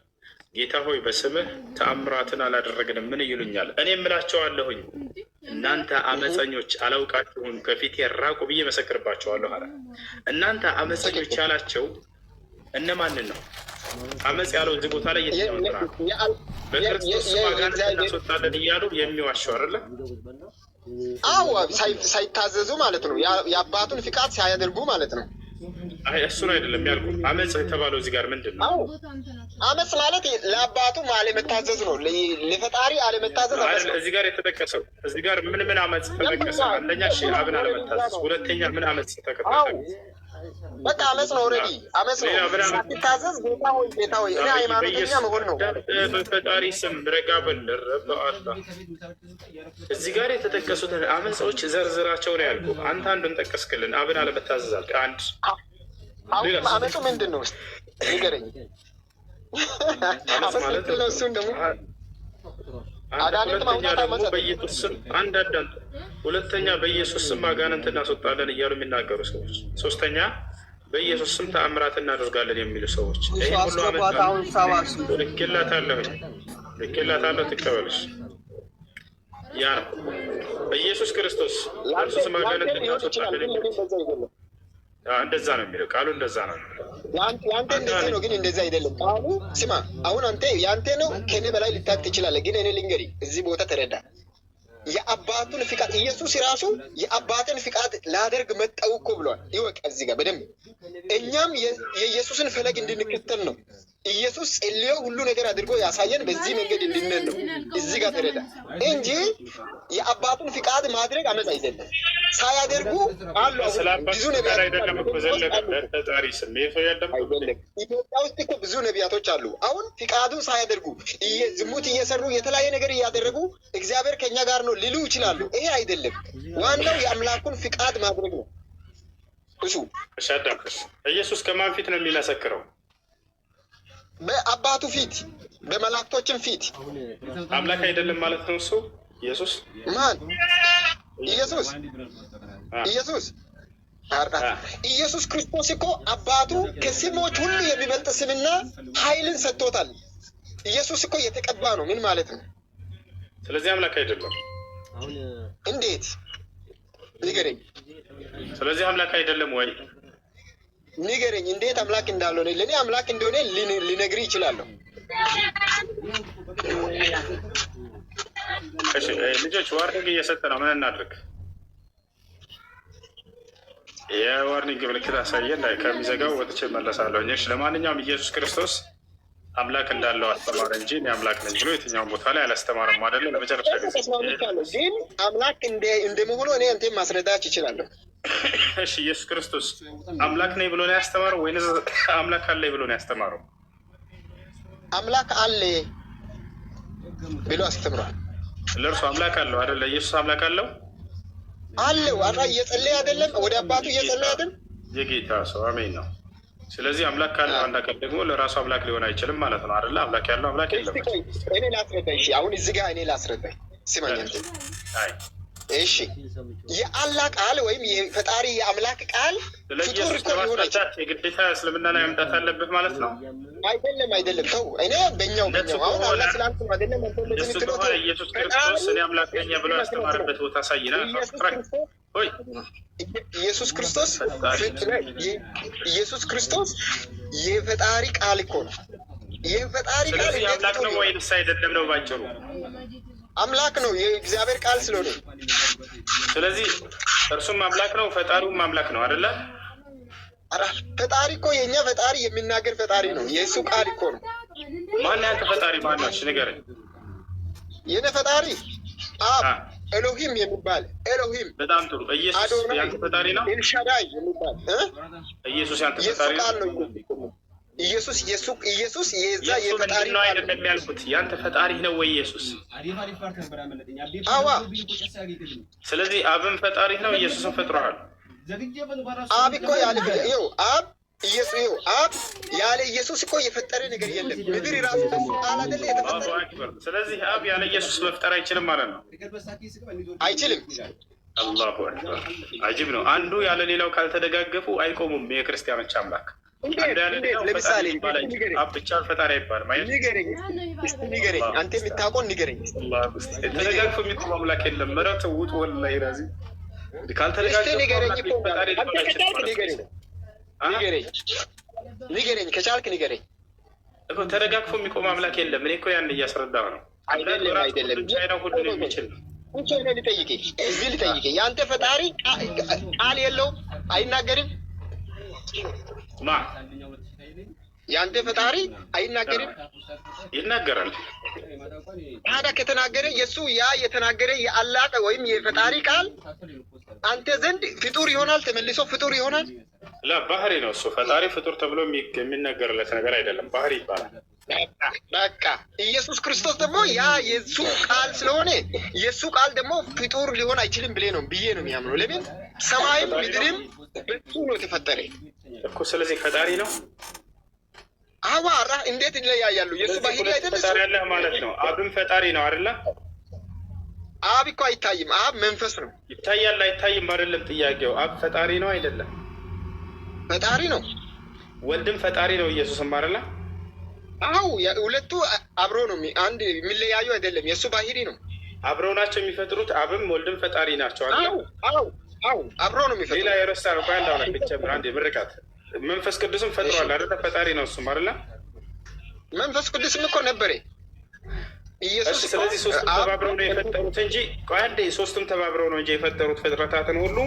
ጌታ ሆይ በስምህ ተአምራትን አላደረግንምን ይሉኛል። እኔ እምላቸዋለሁኝ እናንተ አመፀኞች አላውቃችሁም፣ ከፊቴ ራቁ ብዬ መሰክርባቸዋለሁ አለ። እናንተ አመፀኞች ያላቸው እነማንን ነው? አመፅ ያለው እዚህ ቦታ ላይ የትኛው በክርስቶስ ስም አጋንንትን እናስወጣለን እያሉ የሚዋሸው አይደለ? አዎ ሳይታዘዙ ማለት ነው። የአባቱን ፍቃድ ሳያደርጉ ማለት ነው። አይ እሱን አይደለም ያልኩት። አመፅ የተባለው እዚህ ጋር ምንድን ነው? አመፅ ማለት ለአባቱ አለመታዘዝ ነው። ለፈጣሪ አለመታዘዝ አመፅ ነው። እዚህ ጋር የተጠቀሰው እዚህ ጋር ምን አመፅ ተጠቀሰ? አንደኛ አብን አለመታዘዝ፣ ሁለተኛ ምን አመፅ ተጠቀሰ? በቃ አመፅ ነው። ኦልሬዲ አመፅ ነው። ሳትታዘዝ ጌታ ሆይ እኔ ሃይማኖተኛ መሆን ነው። በፈጣሪ ስም ረጋ በል ረበአላ። እዚህ ጋር የተጠቀሱትን አመፆች ዘርዝራቸው ነው ያልኩ። አንተ አንዱን ጠቀስክልን፣ አብን አለመታዘዝ አልክ። አንድ አሁን አመፁ ምንድን ነው ንገረኝ። አመፅ ማለት ነው እሱን ደግሞ ሁለተኛ ደግሞ በኢየሱስ ስም አንድ አዳምጥ። ሁለተኛ በኢየሱስ ስም አጋንንት እናስወጣለን እያሉ የሚናገሩ ሰዎች፣ ሶስተኛ በኢየሱስ ስም ተአምራት እናደርጋለን የሚሉ ሰዎች። ይህ ሁሉ ልኬላታለሁ ትቀበልሽ። ያ ነው በኢየሱስ ክርስቶስ እርሱ ስም አጋንንት እናስወጣለን የሚሉ እንደዛ ነው የሚለው ቃሉ፣ እንደዛ ነው ያንተ እንደዚህ ነው። ግን እንደዛ አይደለም ቃሉ። ስማ አሁን አንተ ያንተ ነው ከኔ በላይ ልታቅ ትችላለህ። ግን እኔ ልንገርህ እዚህ ቦታ ተረዳ። የአባቱን ፍቃድ ኢየሱስ ራሱ የአባትን ፍቃድ ላደርግ መጣሁ እኮ ብሏል። ይወቅ እዚህ ጋር በደንብ እኛም የኢየሱስን ፈለግ እንድንከተል ነው። ኢየሱስ ጸልዮ ሁሉ ነገር አድርጎ ያሳየን በዚህ መንገድ እንድንሄድ ነው። እዚህ ጋር ተረዳ እንጂ የአባቱን ፍቃድ ማድረግ አመፅ አይደለም። ሳያደርጉ አሉ ብዙ ነቢያት አይደለም እኮ ዘለቀ በፈጣሪ ስም አይደለም። ኢትዮጵያ ውስጥ እኮ ብዙ ነቢያቶች አሉ። አሁን ፍቃዱን ሳያደርጉ ዝሙት እየሰሩ የተለያየ ነገር እያደረጉ እግዚአብሔር ከኛ ጋር ነው ሊሉ ይችላሉ። ይሄ አይደለም። ዋናው የአምላኩን ፍቃድ ማድረግ ነው። እሱ ሻዳክስ ኢየሱስ ከማን ፊት ነው የሚመሰክረው? በአባቱ ፊት፣ በመላእክቶችም ፊት። አምላክ አይደለም ማለት ነው እሱ ኢየሱስ። ማን? ኢየሱስ ኢየሱስ ክርስቶስ እኮ አባቱ ከስሞች ሁሉ የሚበልጥ ስምና ኃይልን ሰጥቶታል። ኢየሱስ እኮ የተቀባ ነው። ምን ማለት ነው? ስለዚህ አምላክ አይደለም። እንዴት ንገረኝ። ስለዚህ አምላክ አይደለም ወይ ንገረኝ። እንዴት አምላክ እንዳልሆነ ለእኔ አምላክ እንደሆነ ሊነግር ይችላለሁ። ልጆች ዋርኒንግ እየሰጠ ነው። ምን እናድርግ? የዋርኒንግ ምልክት አሳየ። ከሚዘጋው ወጥቼ እመለሳለሁ። እሺ፣ ለማንኛውም ኢየሱስ ክርስቶስ አምላክ እንዳለው አስተማረ እንጂ እኔ አምላክ ነኝ ብሎ የትኛውን ቦታ ላይ አላስተማረም። አይደለ? ለመጨረሻ ጊዜ ግን አምላክ እንደመሆኑ እኔ አንተን ማስረዳት ይችላለሁ። እሺ፣ ኢየሱስ ክርስቶስ አምላክ ነኝ ብሎ ነው ያስተማረው ወይንስ አምላክ አለ ብሎ ነው ያስተማረው? አምላክ አለ ብሎ አስተምሯል። ለእርሱ አምላክ አለው አይደለ? ኢየሱስ አምላክ አለው አለው። አራ እየጸለየ አይደለም? ወደ አባቱ እየጸለየ አይደለም? የጌታ ሰው አሜን ነው። ስለዚህ አምላክ ካለው አንድ አካል ደግሞ ለራሱ አምላክ ሊሆን አይችልም ማለት ነው አይደለ? አምላክ ያለው አምላክ የለም። እኔ ላስረዳኝ። እሺ፣ አሁን እዚህ ጋር እኔ ላስረዳኝ። ስማኝ አንተ። እሺ፣ የአላህ ቃል ወይም የፈጣሪ የአምላክ ቃል ፍጡር እኮ ሊሆን አይችልም። የግዴታ እስልምና ላይ መምጣት አለበት ማለት ነው? አይደለም። ተው፣ እኔ በእኛው አሁን አላህ ስላልኩ አይደለም። ኢየሱስ ክርስቶስ እኔ አምላክ ነኝ ብሎ ያስተማረበት ቦታ ሳይና ሆይ ኢየሱስ ክርስቶስ የፈጣሪ ቃል እኮ ነው። የፈጣሪ ቃል ስለዚህ አምላክ ነው ወይስ አይደለም ነው ባጭሩ? አምላክ ነው የእግዚአብሔር ቃል ስለሆነ። ስለዚህ እርሱም አምላክ ነው ፈጣሪውም አምላክ ነው አይደለ? ፈጣሪ እኮ የኛ ፈጣሪ የሚናገር ፈጣሪ ነው። የእሱ ቃል እኮ ነው። ማን ያንተ ፈጣሪ ማን ነው? እሺ ንገረኝ። የኔ ፈጣሪ አብ ኤሎሂም የሚባል ኤሎሂም። በጣም ጥሩ። ኢየሱስ ያንተ ፈጣሪ ነው? ኤልሻዳይ የሚባል ኢየሱስ ያንተ ፈጣሪ ነው? ኢየሱስ የዛ የፈጣሪ ነው አይደለም ያልኩት። ያንተ ፈጣሪ ነው ወይ ኢየሱስ? አዋ። ስለዚህ አብም ፈጣሪ ነው፣ ኢየሱስን ፈጥሯል። አብ እኮ ያለ አብ ኢየሱስ አብ ያለ ኢየሱስ እኮ የፈጠረ ነገር የለም። ምድር ራሱ ቃል አይደለ የተፈጠረ። ስለዚህ አብ ያለ ኢየሱስ መፍጠር አይችልም ማለት ነው። አይችልም። አላሁ አክበር። አጂብ ነው። አንዱ ያለ ሌላው ካልተደጋገፉ አይቆሙም የክርስቲያኖች አምላክ። ለምሳሌ አብ ብቻ ፈጣሪ አይባልም። ንገረኝ፣ አንተ የምታውቀውን ንገረኝ። ተደጋግፎ የሚቆም አምላክ የለም። ምሕረት ውጡ ወላሂ ራዚ ካልተደጋገፉ ንገረኝ፣ ከቻልክ ንገረኝ እኮ። ተደጋግፎ የሚቆም አምላክ የለም። እኔ እኮ ያን እያስረዳሁ ነው። አይደለም ቻይና ሁሉን የሚችል ነው። ልጠይቅህ፣ የአንተ ፈጣሪ ቃል የለውም? አይናገርም? ማ የአንተ ፈጣሪ አይናገርም? ይናገራል። ታዲያ ከተናገረ የእሱ የተናገረ የአላህ ወይም የፈጣሪ ቃል አንተ ዘንድ ፍጡር ይሆናል? ተመልሶ ፍጡር ይሆናል? ባህሪ ነው እሱ። ፈጣሪ ፍጡር ተብሎ የሚነገርለት ነገር አይደለም፣ ባህሪ ይባላል። በቃ ኢየሱስ ክርስቶስ ደግሞ የእሱ ቃል ስለሆነ የእሱ ቃል ደግሞ ፍጡር ሊሆን አይችልም ብዬ ነው የሚያምነው። ለምን? ሰማይም ምድርም በሱ ነው የተፈጠረ እኮ። ስለዚህ ፈጣሪ ነው። አዋራ እንዴት ይለያያሉ? የእሱ ባህሪ አይደለም ፈጣሪ ያለህ ማለት ነው። አብም ፈጣሪ ነው አይደለ? አብ እኮ አይታይም። አብ መንፈስ ነው። ይታያል አይታይም አይደለም ጥያቄው። አብ ፈጣሪ ነው አይደለም? ፈጣሪ ነው። ወልድም ፈጣሪ ነው፣ ኢየሱስም አይደለ? አው ሁለቱ አብሮ ነው፣ አንድ የሚለያዩ አይደለም። የእሱ ባህሪ ነው። አብሮ ናቸው የሚፈጥሩት። አብም ወልድም ፈጣሪ ናቸው አይደል? አው አብሮ ነው የሚፈጥሩት። ሌላ የረሳ ነው። ባንዳ ነው ብቻ አንድ ምርቃት። መንፈስ ቅዱስም ፈጥሯል አይደለ? ፈጣሪ ነው እሱም አይደለ? መንፈስ ቅዱስም እኮ ነበረ ኢየሱስ። ስለዚህ ሶስቱም ተባብረው ነው የፈጠሩት እንጂ አንዴ ሶስቱም ተባብረው ነው እንጂ የፈጠሩት ፍጥረታትን ሁሉ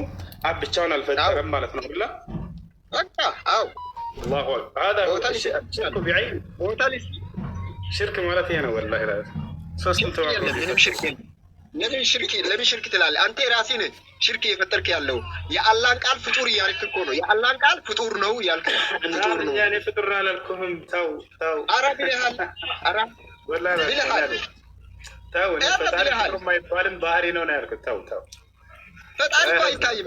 አብ ብቻውን አልፈጠረም ማለት ነው አይደል? በቃ አው አላሁ አክበር። هذا ሽርክ بعين ሽርክ ማለት ይሄ ነው ወላሂ። ሶስቱም ተባብረው ለምን ሽርክ ትላለህ አንተ? ራስህ ነህ ሽርክ የፈጠርክ ያለው። የአላህን ቃል ፍጡር እያልክ እኮ ነው። የአላህን ቃል ፍጡር ነው ያልክ ፍጡር ነው። ያኔ ፍጡር አላልኩህም። ተው ኧረ ብለሃል። ኧረ ወላሂ ብለሃል። ተው እኔ ፈጣሪ የማይባልም ባህሪ ነው ነው ያልኩት። ተው ፈጣሪ እኮ አይታይም።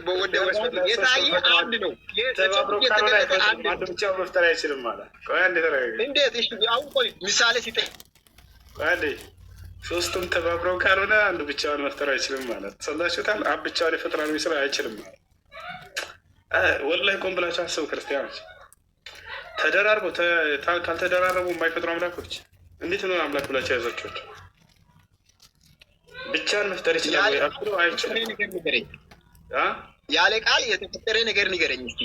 የታየ አንድ ነው። አንድ ብቻ መፍጠር አይችልም ማለት ቆይ አንዴ ተረጋጋ። እንዴት? እሺ አሁን ቆይ ምሳሌ ሲጠይ አንዴ ሶስቱም ተባብረው ካልሆነ አንዱ ብቻውን መፍጠር አይችልም ማለት ሰላችሁታል። አብ ብቻውን የፈጠራል ሚስራ አይችልም ማለት ወላሂ ቆም ብላችሁ አስቡ ክርስቲያኖች። ተደራርበው ካልተደራረቡ የማይፈጥሩ አምላኮች እንዴት ነው አምላክ ብላችሁ ያዛችሁት? ብቻን መፍጠር ይችላል ወይ? አብሮ አይችልም። ያለ ቃል የተፈጠረ ነገር ንገረኝ እስኪ።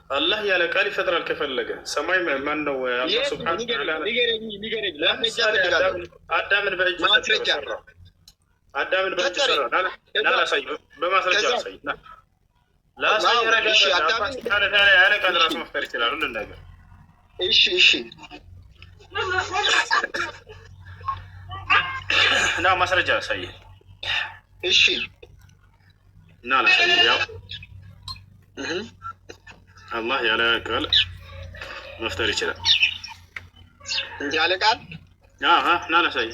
አላህ ያለ ቃል ይፈጥራል ከፈለገ። ሰማይ ማን ነው? አላህ ሱብሓነሁ ወተዓላ ንገረኝ። አዳምን በእጁ ሰራው። አዳምን በእጁ ሰራው። ላሳይ፣ በማስረጃ ላሳይ። ላሳይ ረጋሽ አዳምን ያለ ቃል ራሱ መፍጠር ይችላል ሁሉ ነገር። እሺ እና ማስረጃ ላሳይ። እሺ እና ላሳይ። ያው አላህ ያለ ቃል መፍጠር ይችላል። ያለ ቃል ና ላሳይ።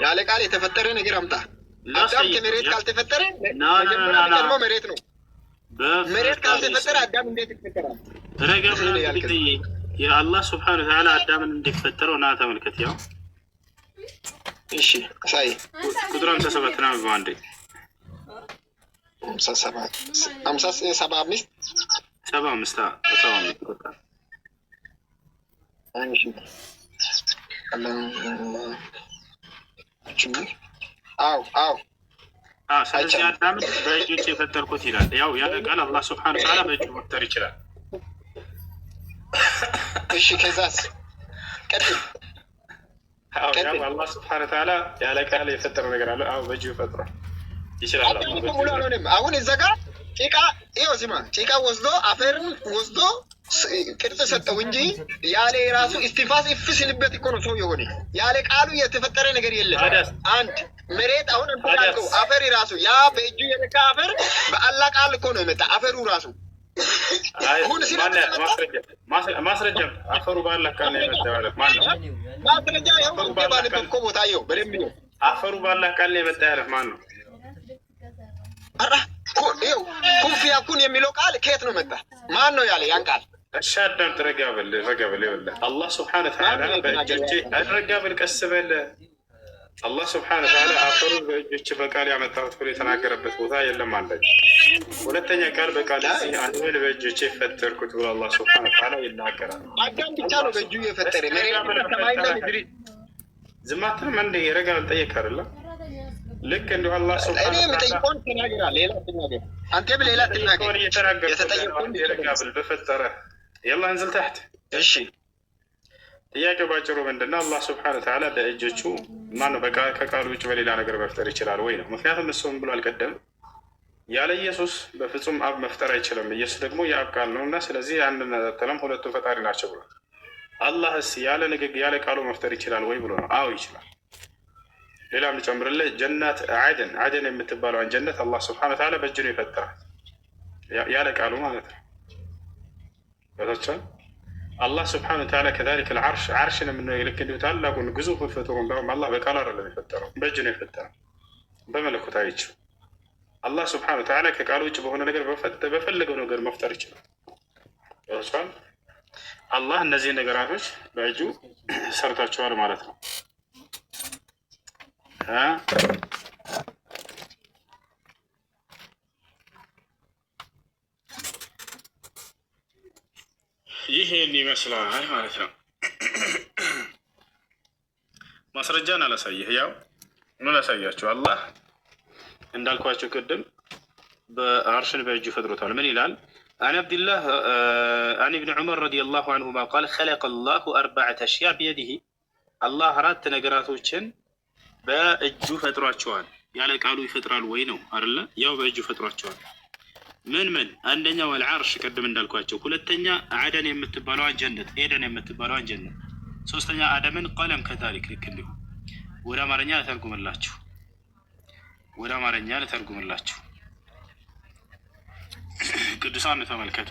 ያለ ቃል የተፈጠረ ነገር አምጣ። አዳም ከመሬት ካልተፈጠረ ደግሞ መሬት ነው። መሬት ካልተፈጠረ አዳም እንዴት ይፈጠራል? ረጋብ እንግዲህ የአላህ ሱብሓነሁ ወተዓላ አዳምን እንዲፈጠረው ና ተመልከት። ያው እሺ ሳይ ቁጥር 57 ነው ባንዴ 75 ስለዚህ አዳምን በእጆች የፈጠርኩት ይላል። ያው ያለ ቃል አላህ ሱብሓነሁ ወተዓላ በእጁ መፍጠር ይችላል። እሺ ከዛስ ቀጥል። አላህ ስብሐነ ወተዓላ ያለ ቃል የፈጠረው ነገር አለ። አዎ በእጁ ፈጥሯል ይችላል። አሁን እዛ ጋር ጭቃ ይኸው ስማ፣ ጭቃ ወስዶ አፈር ወስዶ ቅርጽ ሰጠው እንጂ ያለ ራሱ ኢስቲፋስ እፍ ሲልበት እኮ ነው ሰው የሆነ። ያለ ቃሉ የተፈጠረ ነገር የለም። አንድ መሬት አሁን እንታልከው አፈር ራሱ ያ በእጁ የነካ አፈር በአላህ ቃል እኮ ነው የመጣ አፈሩ ራሱ። አሁን ማስረጃ አፈሩ በአላህ ቃል ነው የመጣ ማለት ማነው? ማስረጃ ይኸው ባለበት እኮ ቦታ ይኸው በደንብ ነው። አፈሩ በአላህ ቃል ነው የመጣ ያለ ማን ነው? አራ ይኸው ኩን ፊየኩን የሚለው ቃል ከየት ነው መጣ? ማን ነው ያለ ያን ቃል? እሺ አዳም ረጋ በል ይኸውልህ አላህ ስብሐነ ወተዓላ በእጆቼ ረጋ በል ቀስ በል። አላህ ስብሐነ ወተዓላ አፈሩ በእጆቼ በቃል ያመጣሁት ብሎ የተናገረበት ቦታ የለም አለ። ሁለተኛ ቃል በቃል እዚህ አንዱን በእጆቼ ፈጠርኩት ብሎ አላህ ስብሐነ ወተዓላ ይናገራል። አዳም ብቻ ነው በእጁ የፈጠረ መሬት ሰማይና ምድር። ዝም አትልም እንደ ረጋ በል ጠየቅ አይደለም ልክ እንዲሁ አላህ ስብሐነ ወተዓላ ተናገራል። ሌላ ተናገር አንተ በሌላ ተናገር የተጠየቁን ረጋ በል በፈጠረ يلا انزل تحت እሺ ጥያቄው ባጭሩ ምንድነው? አላህ ስብሐነ ወተዓላ በእጆቹ ማነው በቃ ከቃሉ ውጭ በሌላ ነገር መፍጠር ይችላል ወይ ነው። ምክንያቱም እሱም ብሎ አልቀደም ያለ ኢየሱስ በፍጹም አብ መፍጠር አይችልም። ኢየሱስ ደግሞ የአብ ቃል ነው እና ስለዚህ አንድ ተለም ሁለቱ ፈጣሪ ናቸው ብሎ አላህስ ያለ ንግግር ያለ ቃሉ መፍጠር ይችላል ወይ ብሎ ነው። አዎ ይችላል። ሌላም ልጨምርልህ ጀነት አደን የምትባለውን ጀነት አላህ ስብሐነ ወተዓላ በእጁ ነው የፈጠራት ያለ ቃሉ ማለት ነው። አላህ ስብሐነ ወተዓላ ከዛሊከ ዓርሽን የምንልክ እንዲሁ ታላቁን ግዙፉን ፍጡር እንደውም አላህ በቃል አይደለም የፈጠረው በእጅ ነው የፈጠረው በመለኮታዊ እጁ። አላህ ስብሐነ ወተዓላ ከቃል ውጭ በሆነ ነገር በፈለገው ነገር መፍጠር ይችላል። አላህ እነዚህ ነገራቶች በእጁ ሰርቷቸዋል ማለት ነው። ይሄን ይመስላል ማለት ነው። ማስረጃን አላሳየህ ያው ምን ላሳያችሁ? አላህ እንዳልኳቸው ቅድም በአርሽን በእጁ ፈጥሮታል። ምን ይላል? አን አብድላህ አን ኢብን ዑመር ረዲየላሁ ዐንሁማ ቃል ኸለቀ ላሁ አርበዐተ አሽያእ ቢየዲሂ አላህ አራት ነገራቶችን በእጁ ፈጥሯቸዋል። ያለ ቃሉ ይፈጥራል ወይ ነው አይደለ? ያው በእጁ ፈጥሯቸዋል። ምን አንደኛው አልዓርሽ ቅድም እንዳልኳቸው፣ ሁለተኛ አደን የምትባለዋን ጀነት ኤደን የምትባለዋን ጀነት፣ ሶስተኛ አደምን ቀለም ከታሪክ ልክ እንዲሁ ወደ አማርኛ ልተርጉምላችሁ ቅዱሳን ተመልከቱ።